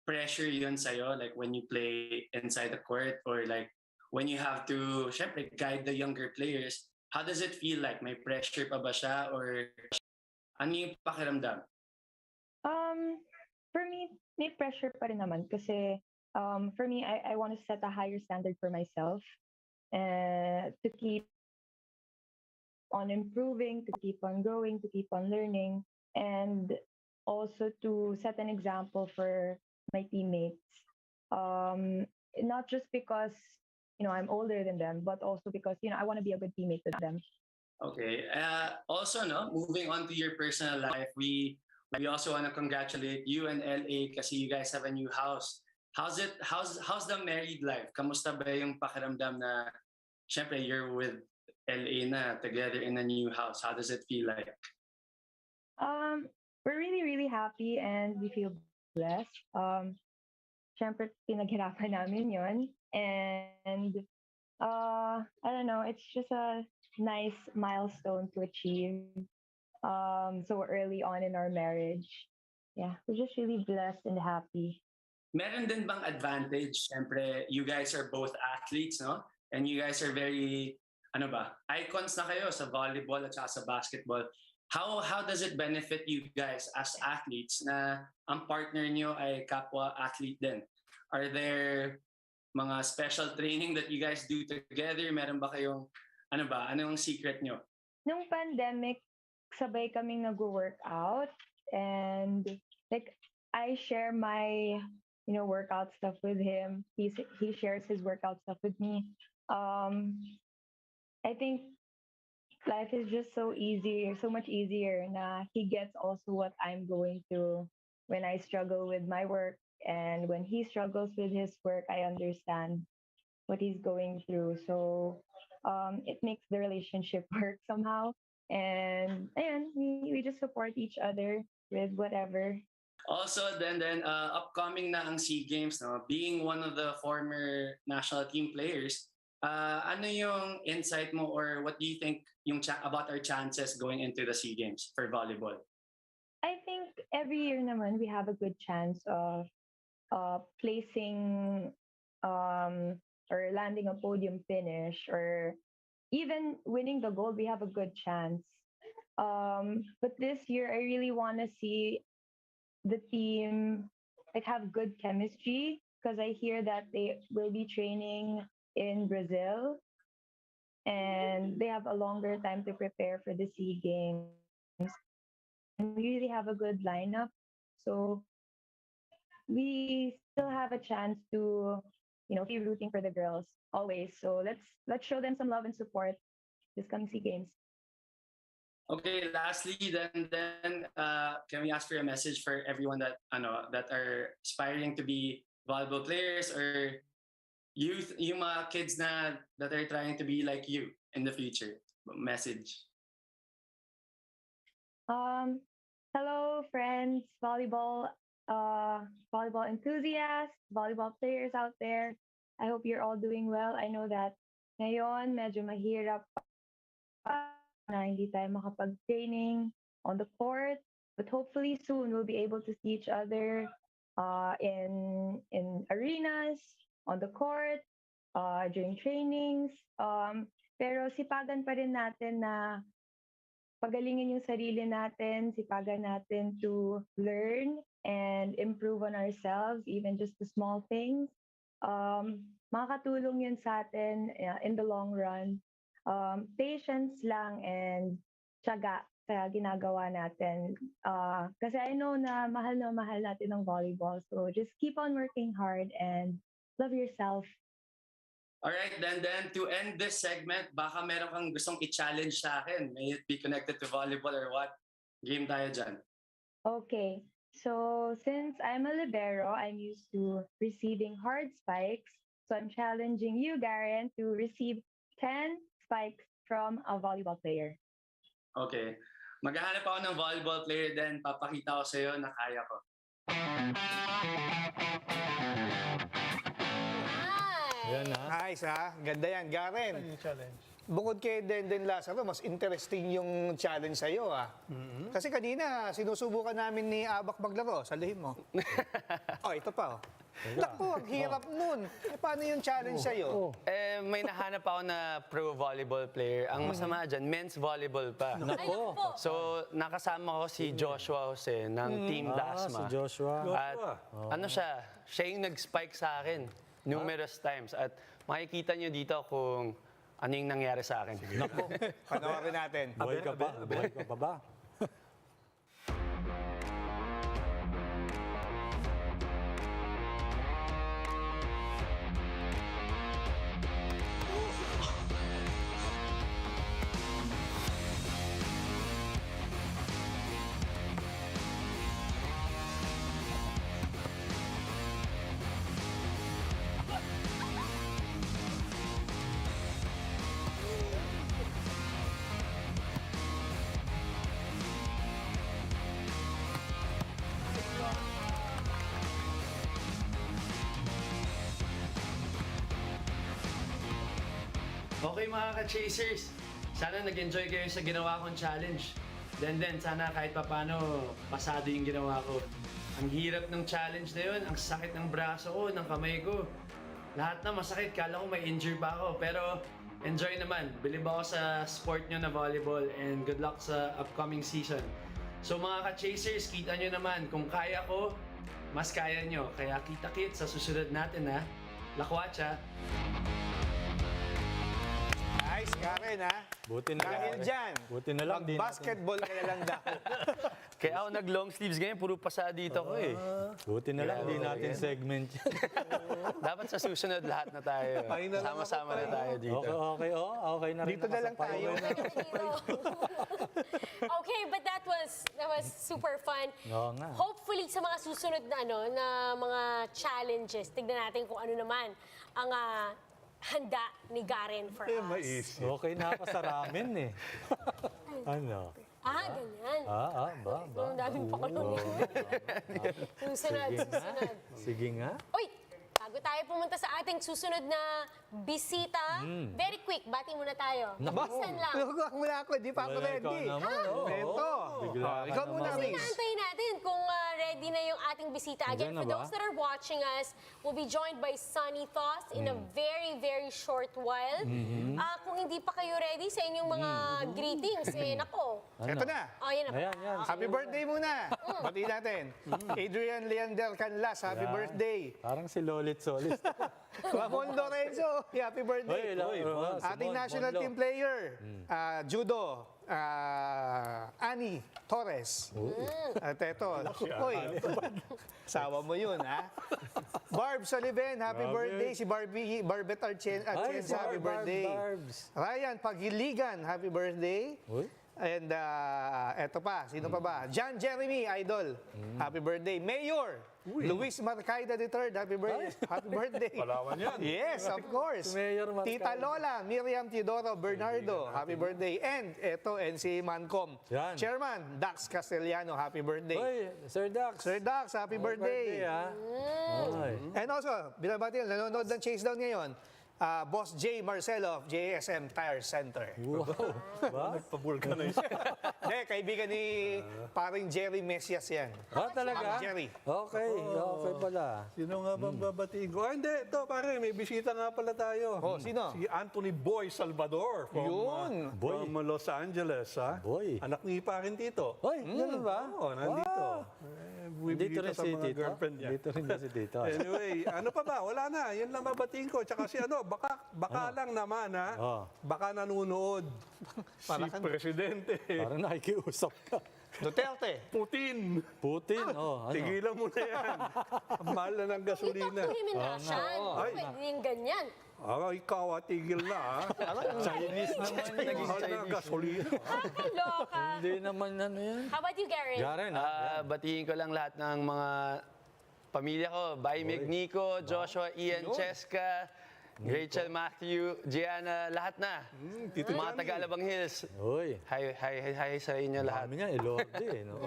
pressure yun sa'yo? Like when you play inside the court or like when you have to, syempre, guide the younger players, how does it feel like? May pressure pa ba siya or ano yung pakiramdam? For me, may pressure pa rin naman kasi for me, I want to set a higher standard for myself and to keep on improving, to keep on growing, to keep on learning, and also to set an example for my teammates. Not just because I'm older than them, but also because I want to be a good teammate with them. Okay. Also, no, moving on to your personal life, we also want to congratulate you and LA kasi you guys have a new house. How's the married life? Kamusta ba yung pakiramdam na syempre you're with LA na together in a new house? How does it feel like? We're really, really happy and we feel blessed. Syempre, pinaghirapan namin yon. And I don't know, it's just a nice milestone to achieve so early on in our marriage. Yeah, we're just really blessed and happy. Meron din bang advantage? Syempre, you guys are both athletes, no? And you guys are very, icons na kayo sa volleyball at saka sa basketball. How does it benefit you guys as athletes na ang partner nyo ay kapwa athlete din? Are there mga special training that you guys do together? Meron ba kayong, anong secret nyo? Nung pandemic, sabay kaming nag-workout and like I share my workout stuff with him. He shares his workout stuff with me. I think life is just so much easier na he gets also what I'm going through when I struggle with my work, and when he struggles with his work, I understand what he's going through. So it makes the relationship work somehow. And we just support each other with whatever. Also, then upcoming na ang SEA Games, no? Being one of the former national team players, ano yung insight mo or what do you think about our chances going into the SEA Games for volleyball? I think every year naman we have a good chance of placing or landing a podium finish or even winning the gold. We have a good chance. But this year I really want to see the team like have good chemistry because I hear that they will be training in Brazil and they have a longer time to prepare for the SEA Games. And we really have a good lineup. So we still have a chance to, be rooting for the girls always. So let's show them some love and support this coming SEA Games. Okay, lastly, then can we ask for a message for everyone that are aspiring to be volleyball players or youth, yung mga kids that are trying to be like you in the future? Message. Hello, friends, volleyball enthusiasts, volleyball players out there. I hope you're all doing well. I know that ngayon medyo mahirap na hindi tayo makapag-training on the court, but hopefully soon we'll be able to see each other in arenas, on the court, during trainings. Pero sipagan pa rin natin na pagalingin yung sarili natin, sipagan natin to learn and improve on ourselves, even just the small things. Makakatulong yun sa atin in the long run. Patience lang and tiyaga sa ginagawa natin. Kasi I know na mahal natin ang volleyball. So just keep on working hard and love yourself. Alright, then to end this segment, baka meron kang gustong i-challenge sa akin. May it be connected to volleyball or what? Game tayo dyan. Okay. So since I'm a libero, I'm used to receiving hard spikes. So I'm challenging you, Garen, to receive 10 spikes from a volleyball player. Okay. Maghahanap ako ng volleyball player, then papakita ko sa'yo na kaya ko. Yan ha. Nice ha, ganda yan. Garen, bukod kay Denden Lazaro, mas interesting yung challenge sa'yo ha. Kasi kanina, sinusubukan namin ni Abak maglaro. Saluhin mo. Oh, ito pa oh. Naku, ang hirap nun. Paano yung challenge sa'yo? May nahanap ako na pro volleyball player. Ang masama dyan, men's volleyball pa. Nako. So, nakasama ko si Joshua Jose ng Team Si Dasma. Joshua. At ano siya yung nag-spike sa akin numerous times. At makikita nyo dito kung ano yung nangyari sa akin. Panoorin natin. Buhay ka ba? Buhay ka pa ba? Okay mga ka-chasers, sana nag-enjoy kayo sa ginawa kong challenge. Denden, sana kahit papano pasado yung ginawa ko. Ang hirap ng challenge na yun, ang sakit ng braso ko, ng kamay ko. Lahat na masakit, kala ko may injure pa ako. Pero enjoy naman, bilib ako sa sport nyo na volleyball and good luck sa upcoming season. So mga ka-chasers, kita nyo naman, kung kaya ko, mas kaya nyo. Kaya kita-kit sa susunod natin ha. Lakwatsa! Nice, Karen ha. Buti na Dahil lang. dyan, Buti na lang, di natin- mag-basketball ka na lang daw. Kaya ako nag-long sleeves ganyan, puro pasa dito ko eh. Buti na lang, di natin segment yan. Dapat sa susunod lahat na tayo. Sama-sama na tayo dito. Okay, okay na rin. Dito na lang tayo. Okay, but that was super fun. Oo nga. Hopefully sa mga susunod na na mga challenges, tignan natin kung ano naman ang handa ni Garen for us. Okay na ako sa ramen eh. Ano? Ganyan. Ba. Ang daming pakulong. Susunod. Sige nga. Uy, bago tayo pumunta sa ating susunod na bisita, very quick, bati muna tayo. Bisan lang. Huwag muna ako, di pa ako Wala, ready. ikaw naman, oo. Ito. Bigla ka Ikaw muna, naman. Riz. Inaantay natin kung ready na yung ating bisita. Again, Andiyan na for ba? those that are watching us, we'll be joined by Sonny Thoss in a very, very short while. Kung hindi pa kayo ready sa inyong mga greetings, nako. Ito na. Yan na. Ayan, yan. Happy birthday muna. Pati natin. Adrian Leander Canlas, happy Yan. birthday. Parang si Lolit Solis. Ramon Lorenzo, happy birthday. Ating national team player, judo, Annie Torres. At ito, sawa mo yun, ha? Barb Soliven, happy birthday. Si Barbet Archenza, happy birthday. Barbs. Ryan Paghiligan, happy birthday. Uy. And eto pa, sino pa ba? John Jeremy, idol. Happy birthday. Mayor, Luis Marcaida III, happy birthday. Happy birthday. Palawan yan. Yes, of course. Mayor Marcaida. Tita Lola, Miriam Teodoro Bernardo, happy birthday. And eto, NC Mancom. Yan. Chairman, Dax Castellano, happy birthday. Uy, Sir Dax. Sir Dax, happy birthday. ha? Ay. And also, binabati, nanonood ng Chasedown ngayon, Boss J. Marcelo of JSM Tire Center. Wow. Ba? Pabulkanize. Hindi, kaibigan ni paring Jerry Mesias yan. Talaga? Jerry. Okay, okay pala. Sino nga bang babatiin ko? Hindi, ito pare, may bisita nga pala tayo. Oh, sino? Si Anthony Boy Salvador from, Yun. from Los Angeles. Ha? Boy. Anak ni parin Tito. Uy, ganun ba? Oo, nandito. Wow. Dito bibigita rin sa si mga Tito. girlfriend niya. Dito rin si Tito. Anyway, ano pa ba? Wala na. Yan lang babatiin ko. Tsaka si baka lang naman ha. Oh. Baka nanonood si Presidente Parang nakikiusap ka. Duterte. Putin. Putin, ano? Tigilan mo na yan. Ang mahal na ng You talk gasolina. to him in Russian. Ay. Pwede yung ganyan. Ikaw tigil na ha. Chinese naman. Naging Mahal na Chinese. gasolina. Kaloka. Hindi naman ano yan. How about you, Garen? Garen, ha? Batiin ko lang lahat ng mga pamilya ko. Baimig, Nico, Joshua, Ian, Cheska, Rachel, Matthew, Gianna, lahat na. Tito Mga Johnny. taga-Alabang Hills. Uy. Hi sa inyo lahat. Kami niya, Elorde, no?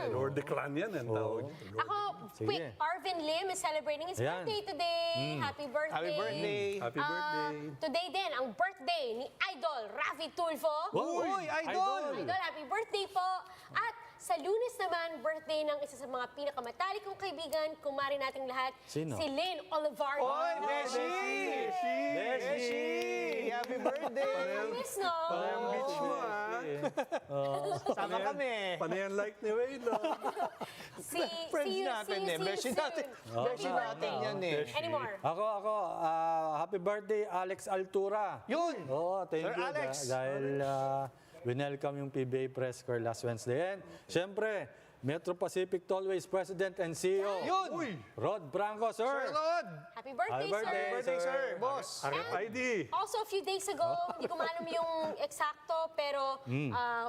Lord the Clan yan ang tawag. Ako, Sige. quick, Arvin Lim is celebrating his Ayan. birthday today. Happy birthday. Happy birthday. Happy birthday. Today din, ang birthday ni Idol Rafi Tulfo. Uy, idol! Idol, happy birthday po. At sa Lunes naman, birthday ng isa sa mga pinakamatalik kong kaibigan, kumari nating lahat, Sino? si Lynn Olivardo. Oy, Beshi! Beshi! Happy birthday! Miss, no? Parang beach mo ha. Sama kami. Panayan like ni Wayne. Friends natin eh. Beshi natin. Beshi natin yan eh. Anymore. Ako, happy birthday, Alex Altura. Yun! Oo, thank Sir you. Alex. Dahil winelcome yung PBA press corps last Wednesday. And syempre, Metro Pacific Tollways President and CEO. Yun! Rod Branco, Sir sir. Lord! Happy birthday, Happy birthday, sir. Birthday, sir! Boss! RFID. Also, a few days ago, hindi ko maalam yung eksakto, pero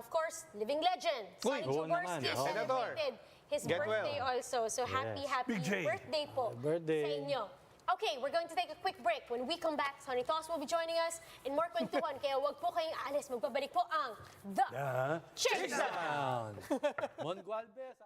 of course, living legend, Sonny oo naman. Jaworski Oo. celebrated his Get birthday well. also. So happy Big J. birthday po birthday. sa inyo. Okay, we're going to take a quick break. When we come back, Sonny Thoss will be joining us in more kwentuhan. Kaya wag po kayong aalis. Magbabalik po ang The Chasedown! Down. Mon Gualvez.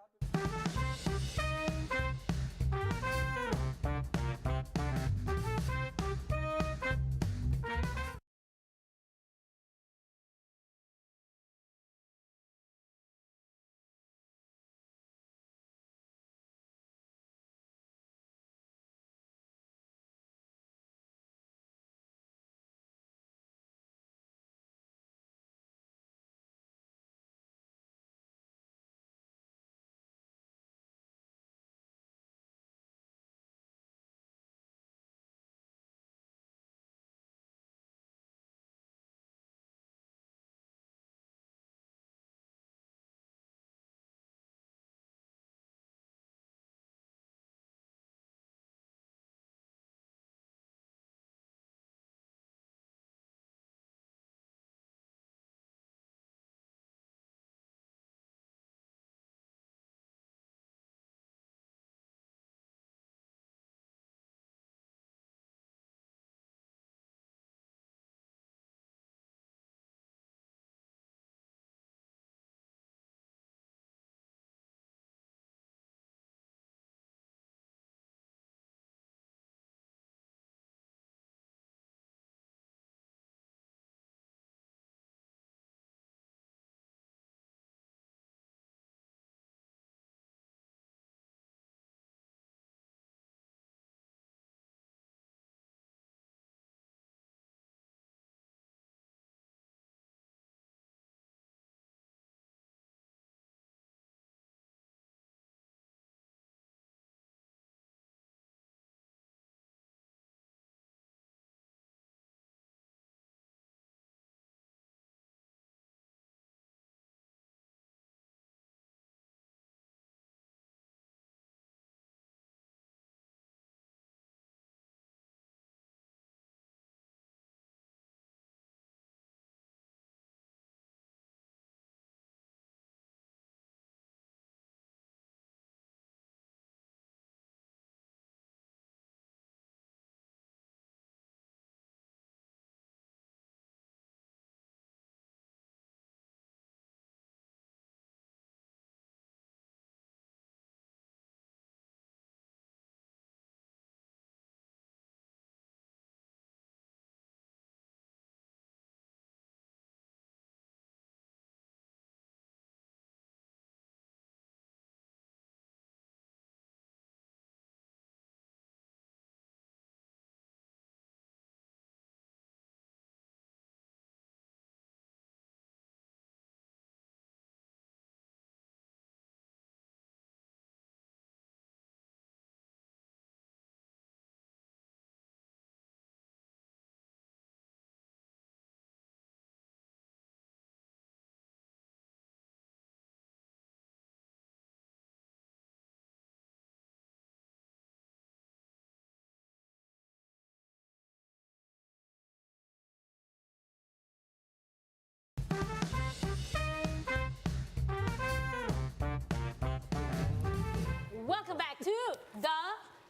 Welcome back to the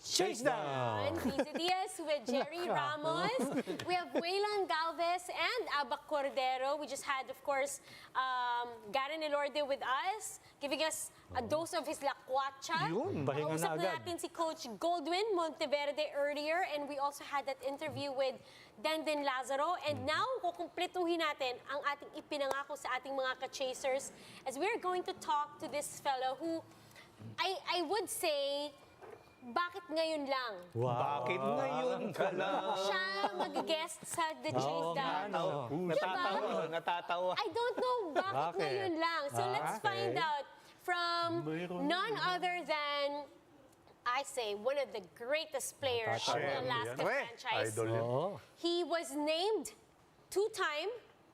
Chasedown. and PCTS with Jerry Ramos. We have Waylan Galvez and Abak Cordero. We just had, of course, Garen Elorde with us, giving us a dose of his lakwatsa. Yun, pahinga na Kausap agad. natin si Coach Goldwin Monteverde earlier, and we also had that interview with Denden Lazaro. And now, kukumpletuhin natin ang ating ipinangako sa ating mga ka-chasers as we're going to talk to this fellow who, I would say, bakit ngayon lang? Wow. Bakit ngayon ka lang? Siya mag-guest sa The Chase Down. Natatawa. I don't know bakit Bakit? ngayon lang. So let's find out from none other than, I say, one of the greatest players of the Alaska Syempre. franchise. Idol yan. Oh. He was named two-time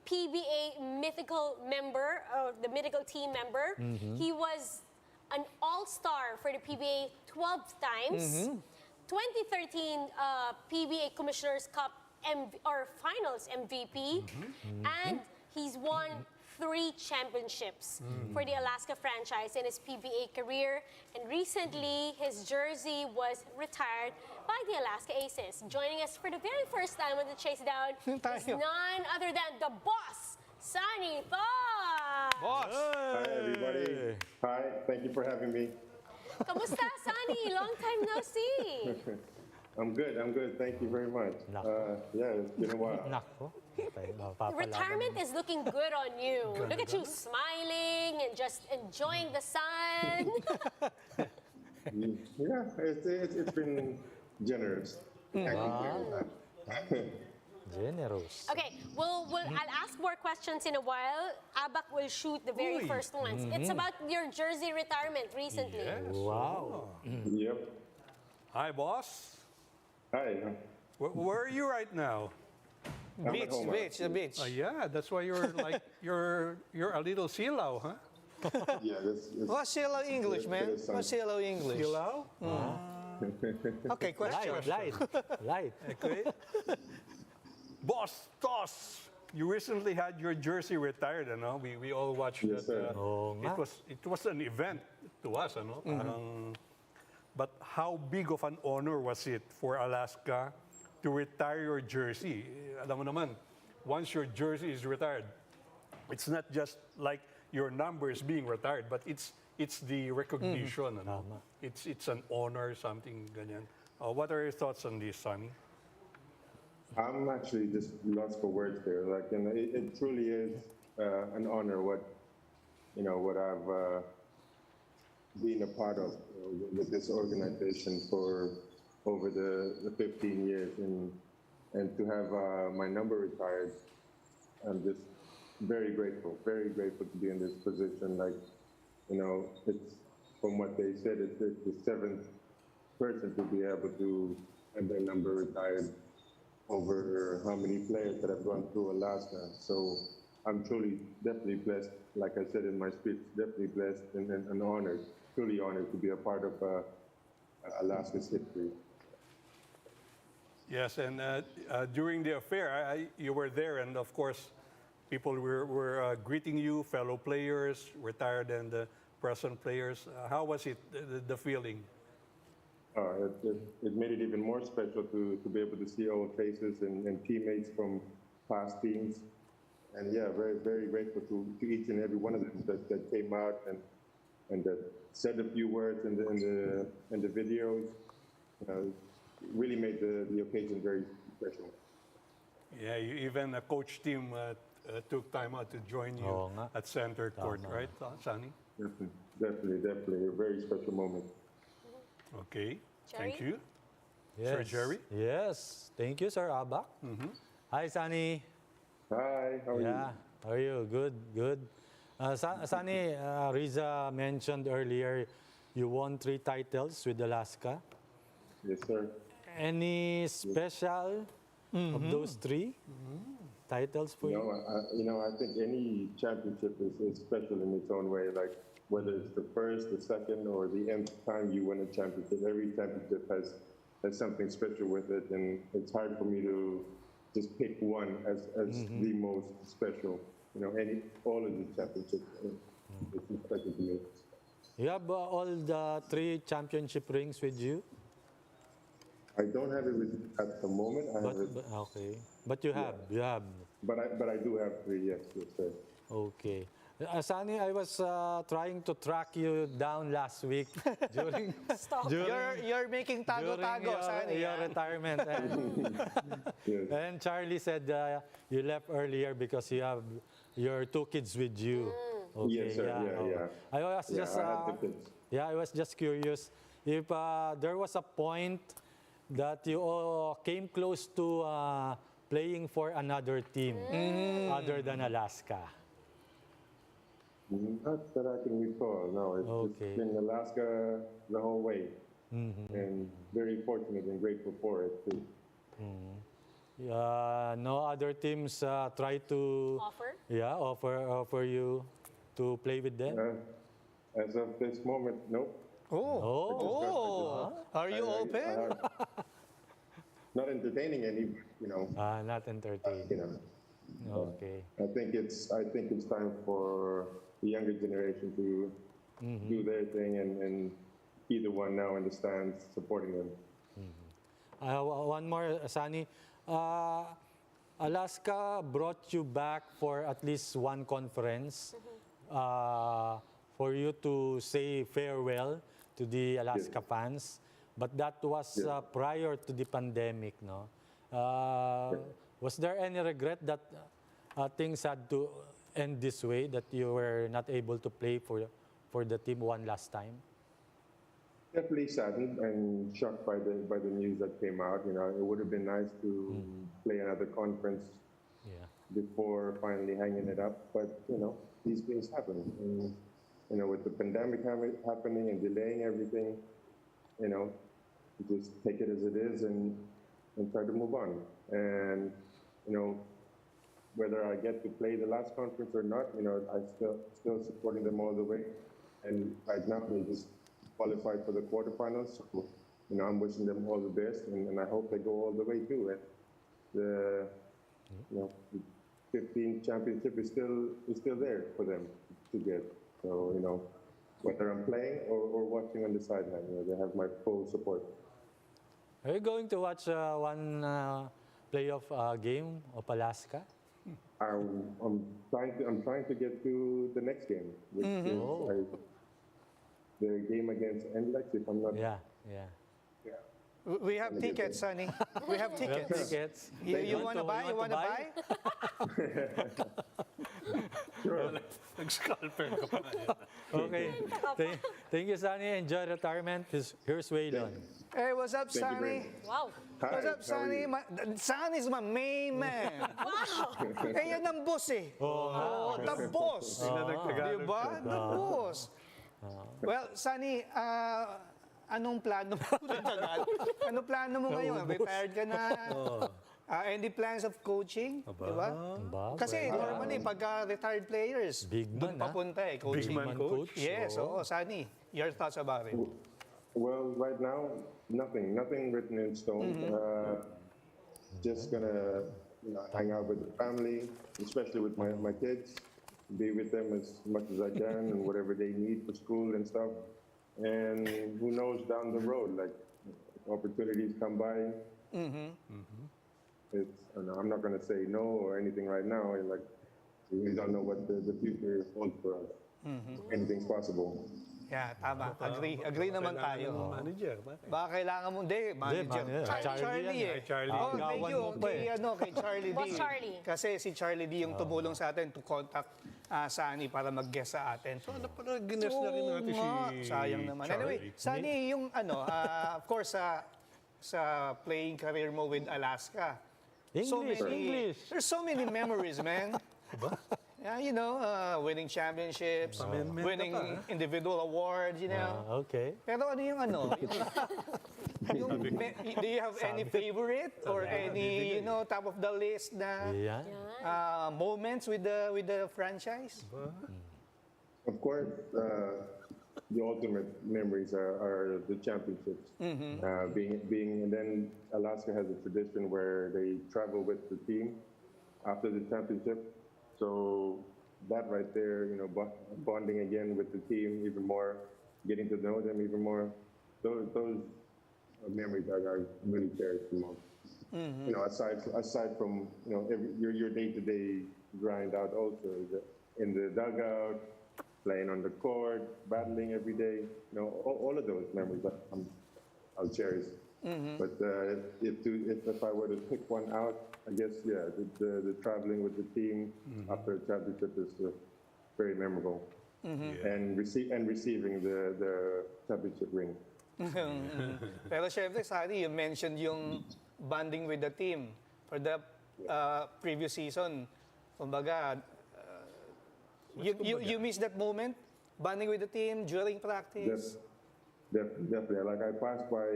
PBA mythical member, or the mythical team member. He was an all-star for the PBA 12 times. 2013 PBA Commissioner's Cup Finals MVP. And he's won 3 championships for the Alaska franchise in his PBA career. And recently, his jersey was retired by the Alaska Aces. Joining us for the very first time on the Chasedown is none other than the boss, Sonny Thoss. Boss! Hi, everybody. Hi, thank you for having me. Kamusta, Sonny? Long time no see. I'm good. Thank you very much. Nako. Yeah, it's been a while. Nako. Papalaban. Retirement is looking good on you. Look at you smiling and just enjoying the sun. Yeah, it's been generous. Generous. Okay, I'll ask more questions in a while. Abak will shoot the very first ones. It's about your jersey retirement recently. Wow. Yep. Hi, boss. Hi. Where are you right now? I'm at home, The beach. Yeah, that's why you're like you're a little silaw, huh? Yeah, this is What's yellow English, man? What's yellow English? Silaw? Okay, question. Light. Okay. Boss Toss, you recently had your jersey retired, ano? We all watched Yes, that. sir. Oo nga. It was an event to us, ano? But how big of an honor was it for Alaska to retire your jersey? Alam mo naman, once your jersey is retired, it's not just like your number is being retired, but it's the recognition. Ano? It's an honor, something ganyan. What are your thoughts on this, Sonny? I'm actually just lost for words there. Like, you know, it truly is an honor what I've been a part of with this organization for over the 15 years, and to have my number retired, I'm just very grateful to be in this position. Like, you know, it's from what they said, it's the 7th person to be able to have their number retired over how many players that have gone through Alaska. So I'm definitely blessed, like I said in my speech, definitely blessed and honored, truly honored to be a part of Alaska's history. Yes, and during the affair, you were there, and of course, people were greeting you, fellow players, retired and present players. How was it, the feeling? It made it even more special to be able to see old faces and teammates from past teams. And yeah, very, very grateful to each and every one of them that came out and that said a few words in the videos. Really made the occasion very special. Yeah, even a coach team took time out to join you Oo nga. at center court, right, Sonny? Definitely a very special moment. Okay, thank Jerry? you. Sir Jerry? Yes. Thank you, Sir Abak. Hi, Sunny. Hi, how are you? Yeah. How are you? Good. Sunny, Riza mentioned earlier you won 3 titles with Alaska. Yes, sir. Any special of those 3 titles for you? I think any championship is special in its own way. Like whether it's the first, the second, or the nth time you win a championship, every championship has something special with it, and it's hard for me to just pick one as the most special. All of the championships, it's special to me. You have all the 3 championship rings with you? I don't have it at the moment. I have it, Okay. But you have, you have. but I do have 3. Yes, yes, sir. Okay. Sonny, I was trying to track you down last week during You're making tago-tago, Sonny. your retirement. Yes. And Charlie said you left earlier because you have your 2 kids with you. Okay, Yes, sir. Yeah. I was Yeah, just I have the kids. I was just curious if there was a point that you came close to playing for another team other than Alaska. Not that I can recall. No, it's Okay. just been Alaska the whole way, and very fortunate and grateful for it too. No other teams try to offer you to play with them. As of this moment, nope. Oh, are you open? Not entertaining any, Not entertaining. you know. Okay. I think it's time for the younger generation to do their thing, and either one now understands supporting them. One more, Sonny. Alaska brought you back for at least one conference for you to say farewell to the Alaska fans. But that was prior to the pandemic, no? Was there any regret that things had to end this way, that you were not able to play for the team one last time? Definitely saddened and shocked by the news that came out. It would have been nice to play another conference before finally hanging it up. But these things happen. And, with the pandemic happening and delaying everything, just take it as it is and try to move on. And whether I get to play the last conference or not, I still supporting them all the way. And right now they just qualified for the quarterfinals. So, I'm wishing them all the best, and I hope they go all the way too. And the 15th championship is still there for them to get. So, whether I'm playing or watching on the sideline, they have my full support. Are you going to watch one playoff game of Alaska? I'm trying to get to the next game, which is the game against NLEX, if I'm not. Yeah. We have tickets, Sonny. We have tickets. Tickets. You want to buy? You want to buy? Sure. Nag-scalper ka pa. Okay. Thank you, Sonny. Enjoy retirement. Here's Waylon. Hey, what's up, Thank you Sonny? very much. Wow. Hi, What's up, how are Sonny? you? Sonny's my main man. Eh, yan ang boss eh. Oh, the boss. Diba? The boss. Well, Sonny, anong plano mo? Anong plano mo ngayon? Retired ka na? Any plans of coaching? Diba? Kasi normally, pagka retired players, Big doon man, papunta eh. Coaching. Big man coach. Yes, oo. Sonny, your thoughts about it? Well, right now, nothing written in stone. Just gonna hang out with the family, especially with my kids, be with them as much as I can and whatever they need for school and stuff. And who knows down the road, like opportunities come by. I'm not gonna say no or anything right now. Like we don't know what the future holds for us. Anything's possible. Yeah, tama. Agree naman tayo. Manager, bakit? Baka kailangan mo, manager. Charlie yan eh. Charlie. Oh, thank you. Gawan mo pa eh. Kay Charlie D. Boss Charlie. Kasi si Charlie D yung tumulong sa atin to contact Sunny para mag-guest sa atin. So, Ano pala, gines na rin natin si sayang naman. Anyway, Sunny, yung of course, sa playing career mo with Alaska. English. There's so many memories, man. Yeah, winning championships, winning individual awards, Okay. Pero ano yung do you have any favorite or any, top of the list na Yeah. moments with the franchise? Of course, the ultimate memories are the championships. Being, and then Alaska has a tradition where they travel with the team after the championship. So that right there, bonding again with the team even more, getting to know them even more. Those are memories that I really cherish the most. You know, aside from your day-to-day grind out also in the dugout, playing on the court, battling every day. You know, all of those memories I'll cherish. But if I were to pick one out, I guess the traveling with the team after a championship is very memorable, and receiving the championship ring. Pero syempre, Sonny, you mentioned yung bonding with the team for the previous season. Kumbaga, you miss that moment, bonding with the team during practice? Definitely. Like I passed by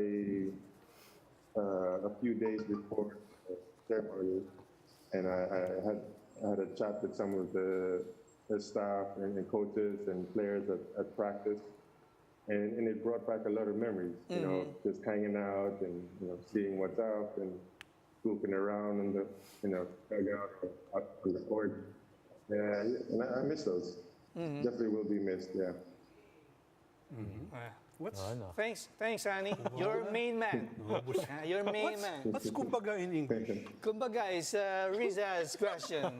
a few days before the ceremony, and I had a chat with some of the staff and coaches and players at practice. And it brought back a lot of memories, you know, just hanging out and, you know, seeing what's up and goofing around in the, you know, dugout or on the court. Yeah, and I miss those. Definitely will be missed, yeah. Thanks, Sonny. You're main man. You're main man. What's kumbaga in English? Kumbaga is Riza's question.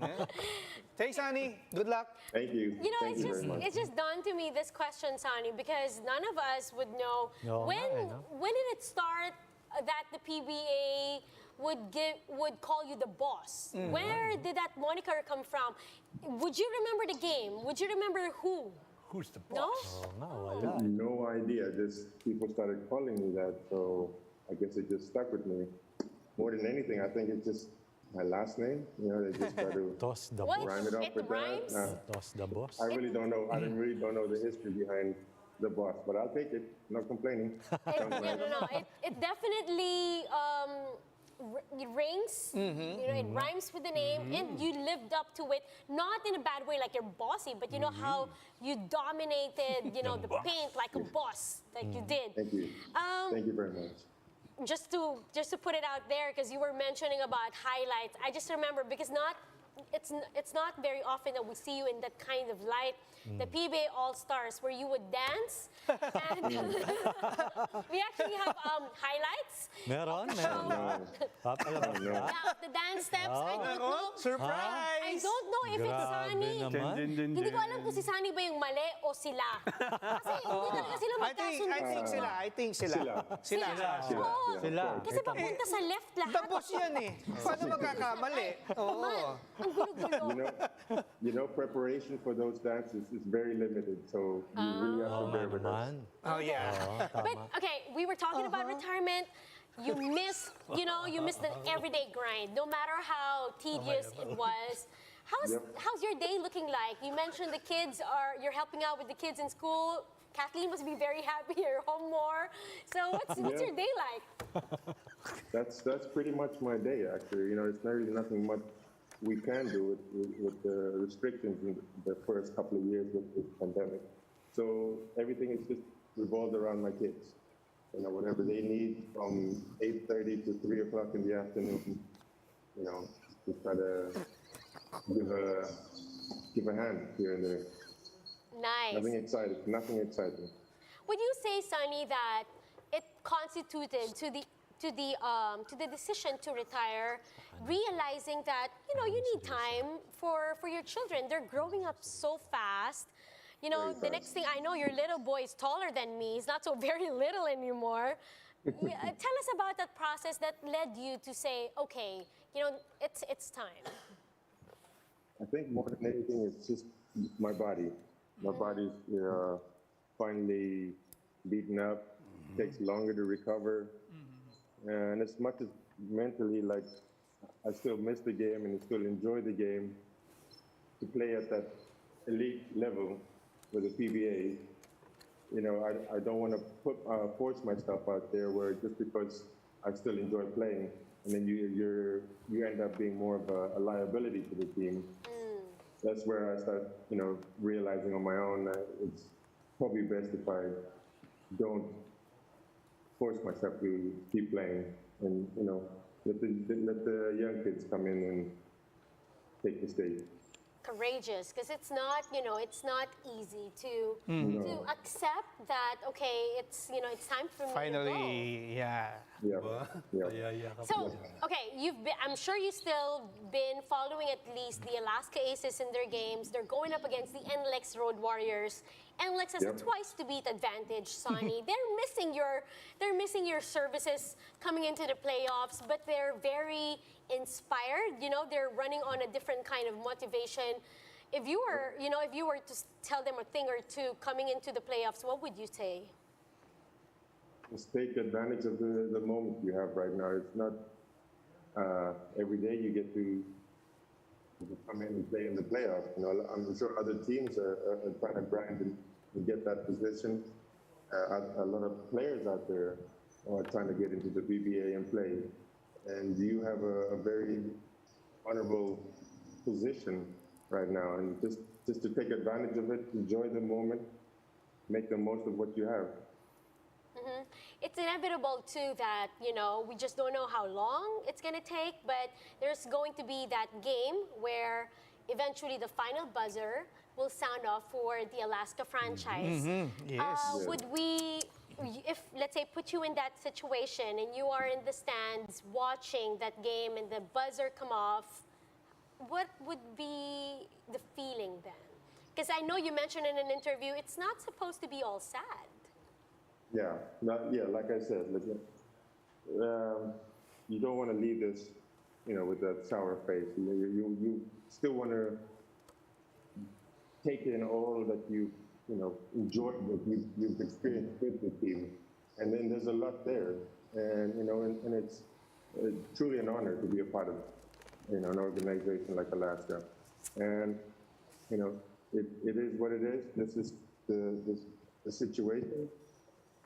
Thanks, Sonny. Good luck. Thank you. You know, Thank you very much. it's just dawned to me this question, Sonny, because none of us would know No, when did it start that the PBA would call you the boss? Where did that moniker come from? Would you remember the game? Would you remember who? Who's the No? boss? Oo nga, wala. No idea. Just people started calling me that, so I guess it just stuck with me. More than anything, I think it's just my last name. You know, they just try to Toss the What? boss. rhyme it up It with rhymes? that. Toss the boss. I really don't know. I really don't know the history behind the boss, but I'll take it. Not complaining. No. It definitely it rings. You know, it rhymes with the name, and you lived up to it. Not in a bad way, like you're bossy, but you know how you dominated, you know, the paint like a boss, like you did. Thank you. Thank you very much. Just to put it out there, because you were mentioning about highlights, I just remember because it's not very often that we see you in that kind of light. The PBA All Stars, where you would dance, and we actually have highlights. Meron? Papalabas No. ka? Yeah, the dance steps. I don't know. Surprise! I don't know if it's Grabe Sonny. naman. Hindi ko alam kung si Sonny ba yung mali o sila. Kasi hindi talaga sila magkasundo. I think sila. Sila. Oo. Sila. Kasi papunta sa left lahat. The boss yan eh. Paano magkakamali? Oo. Ang gulo-gulo. You know, preparation for those dances is very limited, so you really have to bear with us. Naman. Oh, yeah. But okay, we were talking about retirement. You miss the everyday grind, no matter how tedious it was. How's your day looking like? You mentioned you're helping out with the kids in school. Kathleen must be very happy you're home more. So what's your day like? That's pretty much my day, actually. You know, it's really nothing much we can do with the restrictions in the first couple of years with the pandemic. So everything is just revolved around my kids. You know, whatever they need from 8:30 to 3 o'clock in the afternoon, you know, to try to give a hand here and there. Nice. Nothing exciting. Would you say, Sonny, that it constituted to the decision to retire, realizing that you need time for your children? They're growing up so fast. You know, Very the fast. next thing I know, your little boy is taller than me. He's not so very little anymore. Tell us about that process that led you to say, okay, it's time. I think more than anything, it's just my body. My body's finally beaten up. Takes longer to recover. And as much as mentally, like, I still miss the game and still enjoy the game, to play at that elite level with the PBA, I don't want to force myself out there where just because I still enjoy playing, and then you end up being more of a liability to the team. That's where I start, realizing on my own that it's probably best if I don't force myself to keep playing, and let the young kids come in and take the stage. courageous because it's not, it's not easy to accept that, okay, it's, it's time for me to go. Finally, yeah. Yeah. So, okay, I'm sure you've still been following at least the Alaska Aces in their games. They're going up against the NLEX Road Warriors. NLEX has a twice to beat advantage, Sonny. They're missing your services coming into the playoffs, but they're very inspired. They're running on a different kind of motivation. If you were to tell them a thing or two coming into the playoffs, what would you say? Just take advantage of the moment you have right now. It's not every day you get to come in and play in the playoffs. I'm sure other teams are trying to grind and get that position. A lot of players out there are trying to get into the BBA and play. And you have a very honorable position right now. And just to take advantage of it, enjoy the moment, make the most of what you have. Mm-hmm. It's inevitable too that, we just don't know how long it's going to take, but there's going to be that game where eventually the final buzzer will sound off for the Alaska franchise. Yes. Would we, if let's say put you in that situation and you are in the stands watching that game and the buzzer come off, what would be the feeling then? Because I know you mentioned in an interview, it's not supposed to be all sad. Yeah, like I said, you don't want to leave this, with that sour face. You still want to take in all that you enjoyed, that you've experienced with the team, and then there's a lot there, and and it's truly an honor to be a part of, an organization like Alaska, and it is what it is. This is the situation.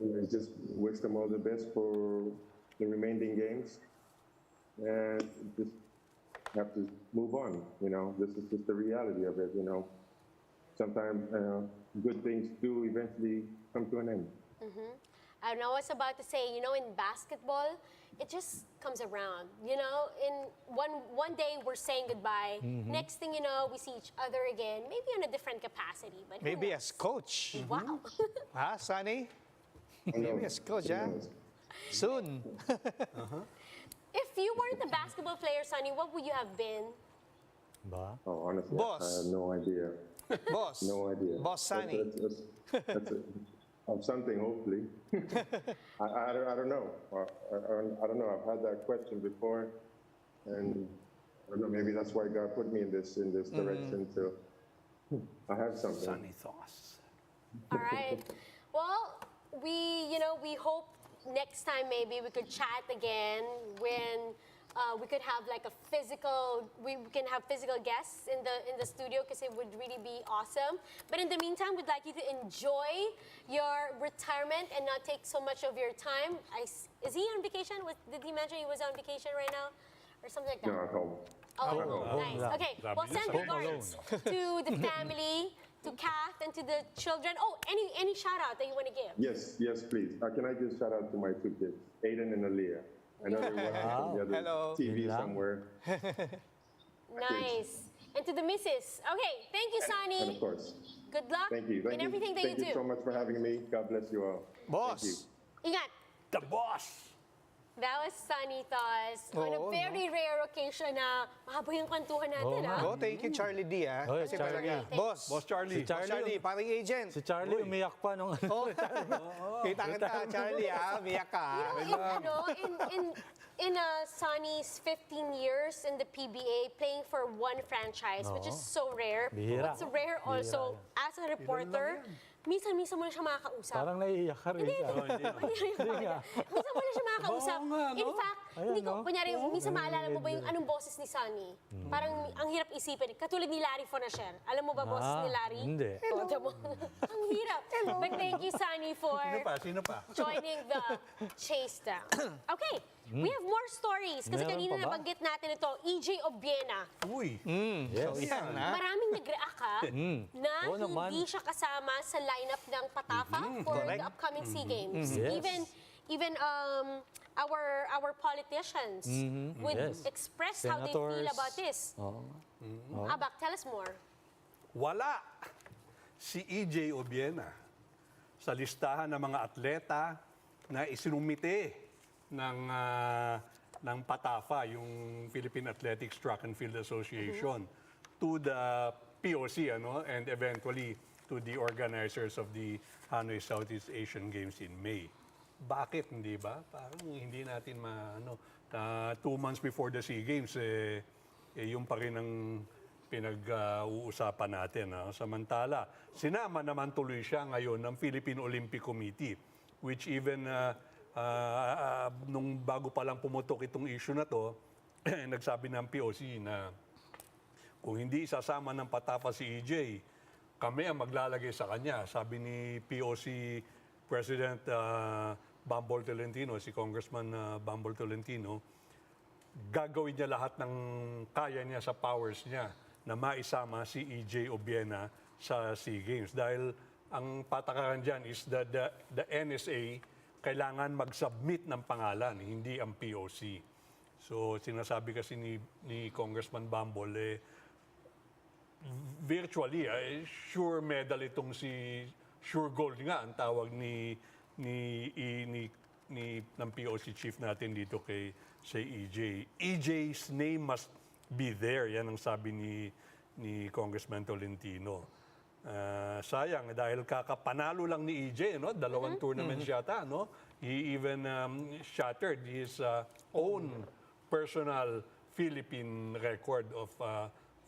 I just wish them all the best for the remaining games, and just have to move on. This is just the reality of it. Sometimes good things do eventually come to an end. Mm-hmm. I know I was about to say, in basketball, it just comes around. In one day we're saying goodbye. Next thing you know, we see each other again, maybe in a different capacity. But Maybe who as coach. knows? Wow. Huh, Sonny? Maybe as coach, huh? Soon. If you weren't a basketball player, Sonny, what would you have been? Ba? Oh, honestly, Boss. I have no idea. Boss. No idea. Boss Sonny. That's of something, hopefully. I don't know. I don't know. I've had that question before, and I don't know. Maybe that's why God put me in this direction. So I have something. Sonny Thoss. All right. Well, we hope next time maybe we could chat again when we could have like we can have physical guests in the studio because it would really be awesome. But in the meantime, we'd like you to enjoy your retirement and not take so much of your time. Is he on vacation? Did he mention he was on vacation right now? Or something like that? No, at home. Oh, nice. Okay, well, send regards to the family, to Kath, and to the children. Oh, any shout out that you want to give? Yes, please. Can I just shout out to my 2 kids, Aiden and Aaliyah? I know they're watching from the other Hello. TV somewhere. Nice. And to the missus. Okay, thank you, Sonny. And of course, Good luck thank you. in everything that Thank you you do. so much for having me. God bless you all. Boss. Thank you. Ingat. The boss! That was Sonny Thoss on a Oo, very rare occasion na mahaba yung kwentuhan natin, Oo ha? nga. Oh, thank you, Charlie D. Ah. Oh, Kasi Charlie. talaga, boss. Boss Charlie. Si Charlie. Boss Charlie, paring agent. Si Charlie umiyak pa nung... Oh, kita, Charlie, umiyak ka. In Sonny's 15 years in the PBA, playing for one franchise, which is so rare. Bihira. What's rare also, as a reporter, minsan mo na siya makakausap. Parang naiiyak ka rin. Minsan mo na siya makakausap. Oo nga, no? In fact, Ayan, hindi ko, no? kunyari, minsan maalala mo ba yung anong boses ni Sonny? Parang ang hirap isipin. Katulad ni Larry Fonasher. Alam mo ba boses ni Larry? Hindi. Oh, tiyan mo. Ang hirap. But thank you, Sonny, for Sino pa? joining the Chasedown. Okay, we have more stories. Kasi Meron kanina pa ba? nabanggit natin ito, EJ Obiena. Uy. Yes. Yan, ha? Maraming nag-react na Oo naman. hindi siya kasama sa lineup ng Patafa for correct. the upcoming SEA Games. Yes. Even our politicians would Yes. express how they feel Senators. about this. Oo. Abak, tell us more. wala si EJ Obiena sa listahan ng mga atleta na isinumite ng PATAFA, yung Philippine Athletics Track and Field Association, to the POC, and eventually to the organizers of the Hanoi Southeast Asian Games in May. Bakit, hindi ba? Parang hindi natin 2 months before the SEA Games, yung pa rin ang pinag-uusapan natin. Samantala, sinama naman tuloy siya ngayon ng Philippine Olympic Committee, which even nung bago pa lang pumutok itong issue na to, nagsabi ng POC na kung hindi isasama ng PATAFA si EJ, kami ang maglalagay sa kanya. Sabi ni POC President Bambol Tolentino, si Congressman Bambol Tolentino, gagawin niya lahat ng kaya niya sa powers niya na maisama si EJ Obiena sa SEA Games. Dahil ang patakaran dyan is the NSA kailangan mag-submit ng pangalan, hindi ang POC. So sinasabi kasi ni Congressman Bambol, virtually, sure medal itong si sure gold nga ang tawag ng POC chief natin dito kay EJ. EJ's name must be there. Yan ang sabi ni Congressman Tolentino. Sayang, dahil kakapanalo lang ni EJ, 2 tournaments yata, He even shattered his own personal Philippine record of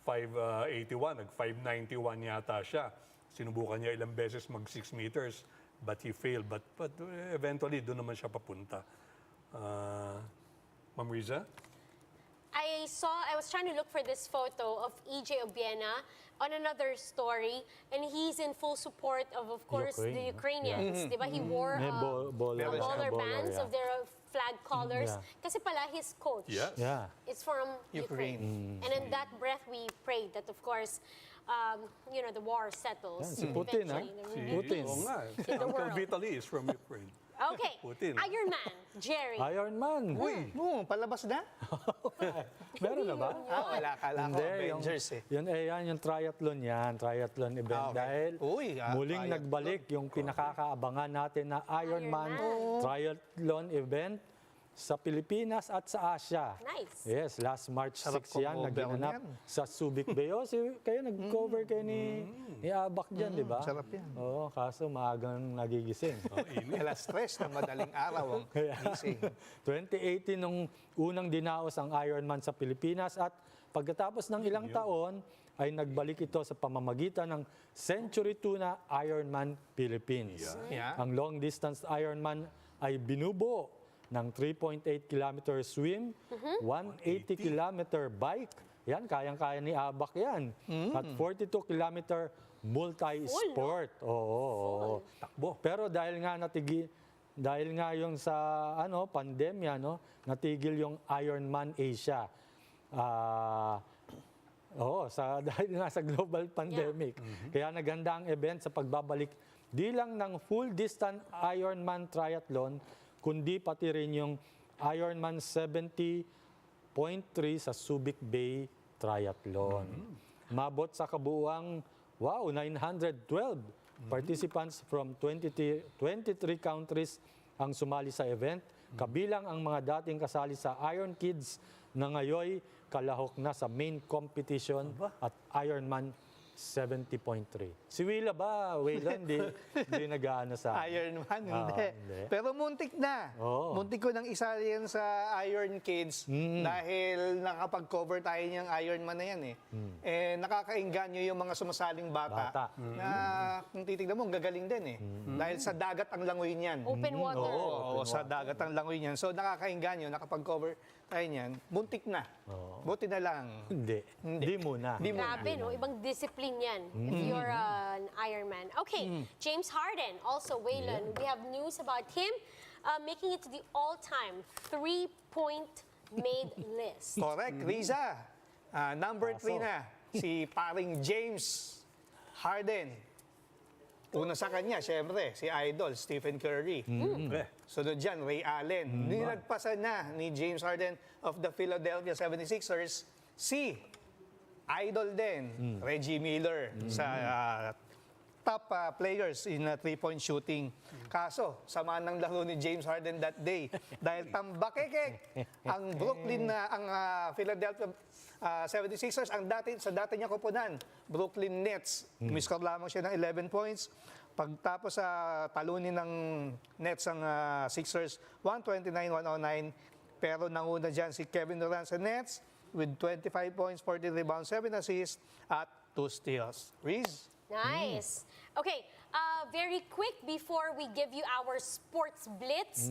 581, nag-591 yata siya. Sinubukan niya ilang beses mag 6 meters, but he failed. But eventually, doon naman siya papunta. Ma'am Riza? I was trying to look for this photo of EJ Obiena on another story, and he's in full support of course, Ukraine, the Ukrainians. Diba? He wore May bowler bands yeah. of their flag colors. Yeah. Kasi pala his coach Yes. Yeah. is from Ukraine. And in that breath, we prayed that, of course, the war settles. Yan, si Putin, eventually. Putin. Oo nga. In the Uncle world. Vitaly is from Ukraine. Okay. Putin. IronMan, Jerry. IronMan. Uy, palabas na? Meron na ba? Wala. Kala ko Avengers Yan, yung triathlon event. Dahil muling triathlon. nagbalik yung pinakakaabangan natin na IronMan triathlon event sa Pilipinas at sa Asia. Nice. Yes, last March 6 Sarap yan, kumover naginanap yan. sa Subic Bay. Kayo nag-cover kayo ni Abak dyan, di ba? sarap yan. Oo, kaso maagang nagigising. Alas 3 na madaling araw ang gising. 2018 nung unang dinaos ang Ironman sa Pilipinas at pagkatapos ng ilang taon ay nagbalik ito sa pamamagitan ng Century 2 na Ironman Philippines. Yeah. Ang long distance Ironman ay binubuo ng 3.8 kilometer swim, 180 kilometer bike, yan, kayang-kaya ni Abak yan, at 42 kilometer multi-sport. Oo. Takbo. Pero dahil nga yung sa pandemya, natigil yung Ironman Asia. Dahil nga sa global pandemic. Kaya naganda ang event sa pagbabalik di lang ng full distance Ironman triathlon, kundi pati rin yung Ironman 70.3 sa Subic Bay Triathlon. Mabot sa kabuuang 912 participants from 23 countries ang sumali sa event, kabilang ang mga dating kasali sa Iron Kids na ngayoy kalahok na sa main competition at Ironman 70.3. Si Willa ba? Willa, hindi nag-aano sa Ironman, hindi. Pero muntik na. Muntik ko nang isa yan sa Iron Kids dahil nakapag-cover tayo niyang Ironman na yan nakakainganyo yung mga sumasaling bata. Na kung titignan mo, gagaling din Dahil sa dagat ang langoy niyan. Open water. Sa dagat ang langoy niyan. So nakakainganyo, nakapag-cover tayo niyan. Muntik na. Buti na lang. Hindi muna. Grabe, no? Ibang discipline yan if you're an Ironman. Okay, James Harden, also Waylon. We have news about him making it to the all-time three-point made list. Correct, Riza. Number 3 na, si paring James Harden. Una sa kanya, syempre, si Idol, Stephen Curry. Sunod dyan, Ray Allen. Nilagpasan na ni James Harden of the Philadelphia 76ers, si idol din, Reggie Miller, sa top players in three-point shooting. Kaso, sama ng laro ni James Harden that day. Dahil tambakekek ang Philadelphia 76ers, sa dati niya koponan, Brooklyn Nets. Umiscore lamang siya ng 11 points. Pagtapos sa talunin ng Nets ang Sixers, 129-109. Pero nanguna dyan si Kevin Durant sa Nets with 25 points, 40 rebounds, 7 assists, at 2 steals. Reese? Nice. Okay, very quick before we give you our sports blitz,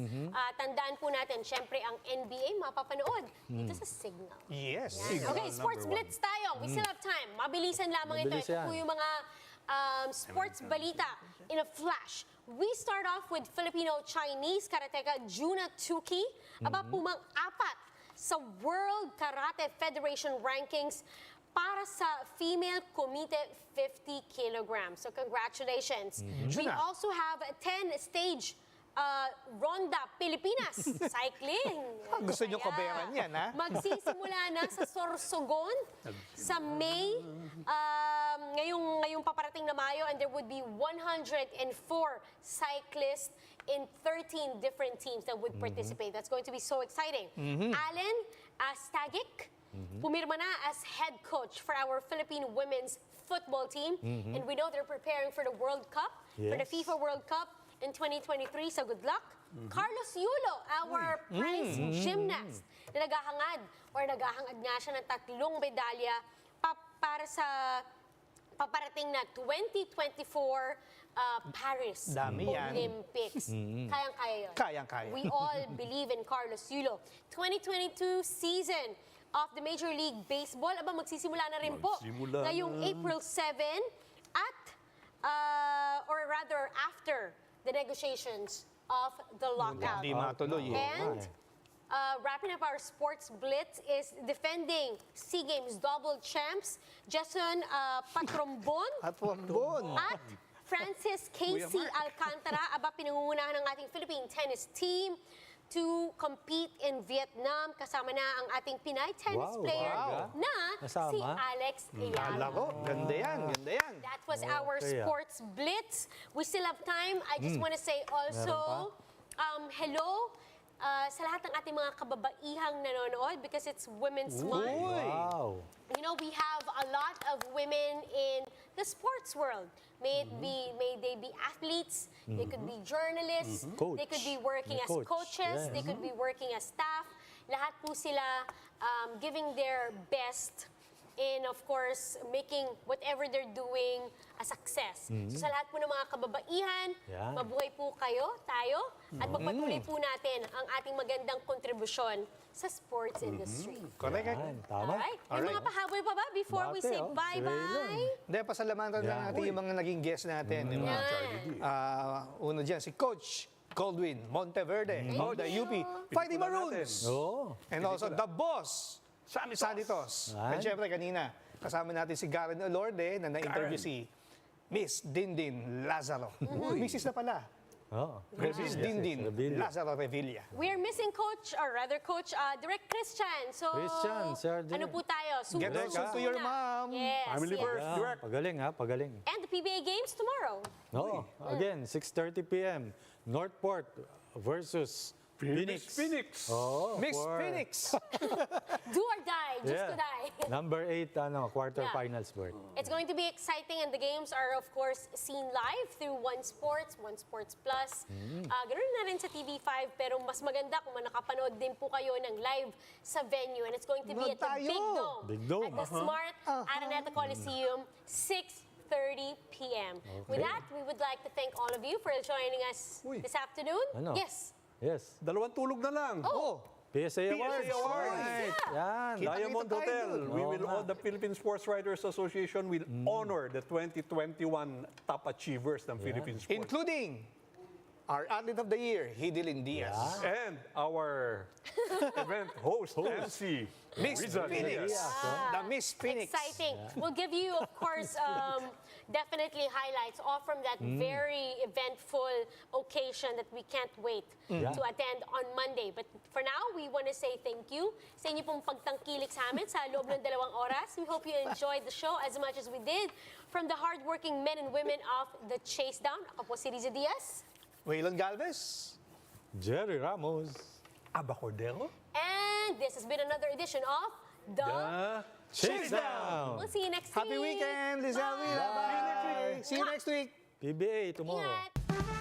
tandaan po natin, syempre ang NBA mapapanood dito sa Signal. Yes. Yan. Okay, sports blitz tayo. We still have time. Mabilisan lamang ito. Mabilis Ito yan. po yung mga sports balita in a flash. We start off with Filipino-Chinese karateka Juna Tuki. Aba pumang-apat sa World Karate Federation rankings para sa female kumite 50 kilograms. So congratulations. We Juna. also have a 10-stage Ronda Pilipinas cycling. Gusto nyo Ayan. kaberan yan, ha? Magsisimula na sa Sorsogon sa May, ngayong paparating na Mayo, and there would be 104 cyclists in 13 different teams that would participate. That's going to be so exciting. Allen Stagik, pumirma na as head coach for our Philippine women's football team. And we know they're preparing for the World Cup, for the Yes. FIFA World Cup in 2023. So good luck. Carlos Yulo, our prize gymnast, na naghahangad nga siya ng 3 medalya para sa paparating na 2024 Paris Dami yan. Olympics. Kayang-kaya yun. Kayang-kaya. We all believe in Carlos Yulo. 2022 season of the Major League Baseball, magsisimula na rin po. Magsimula Ngayong na. April 7 at, or rather after the negotiations of the lockout. Hindi matuloy, eh. And wrapping up our sports blitz is defending SEA Games double champs, Jason Patrombon At Wambon. at Francis Casey Alcantara. Pinangungunahan ng ating Philippine tennis team to compete in Vietnam. Kasama na ang ating Pinay tennis Wow, player wow. na Kasama? si Alex Ayala. Kala ko, ganda yan, ganda yan. That was our Okay, sports blitz. We still have time. I just want to say also, hello sa lahat ng ating mga kababaihang nanonood because it's Women's Month. Wow. You know, we have a lot of women in the sports world. May they be athletes, they could be journalists, Coach. they could be working as Coach, coaches, yes. they could be working as staff. Lahat po sila giving their best in, of course, making whatever they're doing a success. So sa lahat po ng mga kababaihan, Yan. mabuhay po kayo, tayo, at magpatuloy po natin ang ating magandang kontribusyon sa sports industry. Correct. Yan, tama. Alright? May mga pahabol pa ba before we Bate, say oh. bye-bye? Hindi, pasalamatan lang natin yung mga naging guest natin. Yung mga, una dyan, si Coach Goldwin Monteverde of the UP Fighting Maroons. Oh. And also the boss, Sonny Thoss. Ay. At syempre kanina, kasama natin si Garen Olorde na na-interview si Miss Dindin Lazaro. Mrs. na pala. Oh. Miss Dindin Revilla. Lazaro-Revilla. We're missing Coach, or rather Coach, Direct Christian. So, Christian, Sir ano Direk. po tayo? Get well soon to your mom. Yes, Family yes. first. Yeah, Direct. pagaling ha, pagaling. And the PBA games tomorrow. No, again, 6:30 p.m. Northport versus Phoenix. Oh, Miss for- Phoenix. Do or die, just to die. Number 8, quarterfinals berth. It's going to be exciting and the games are of course seen live through One Sports Plus. Ganoon na rin sa TV5 pero mas maganda kung nakapanood din po kayo ng live sa venue and it's going to be at the Tayo. Big Big Dome Dome. at the Smart Araneta Coliseum, 6:30 p.m. With that, we would like to thank all of you for joining us this afternoon. Ano? Yes. Yes. 2 tulog na lang. Oh, PSA Awards. Awards. Right. Yan. Kita- Diamond tayo Hotel. dun. We Oo will, nga. the Philippine Sports Writers Association will honor the 2021 top achievers ng Philippine sports. Including our athlete of the year, Hidilyn Diaz. And our event host, MC, Miss Rizal Phoenix. Diaz. The Miss Phoenix. Exciting. We'll give you, of course, definitely highlights all from that very eventful occasion that we can't wait to attend on Monday. But for now, we want to say thank you sa inyo pong pagtangkilik sa amin sa loob ng 2 oras. We hope you enjoyed the show as much as we did. From the hardworking men and women of the Chasedown, ako po si Riza Diaz. Waylon Galvez. Jerry Ramos. Aba Cordero. And this has been another edition of The Chasedown. We'll see you next week. Happy weekend, Lizelle Villa. Bye. See you next week. PBA tomorrow. Ingat.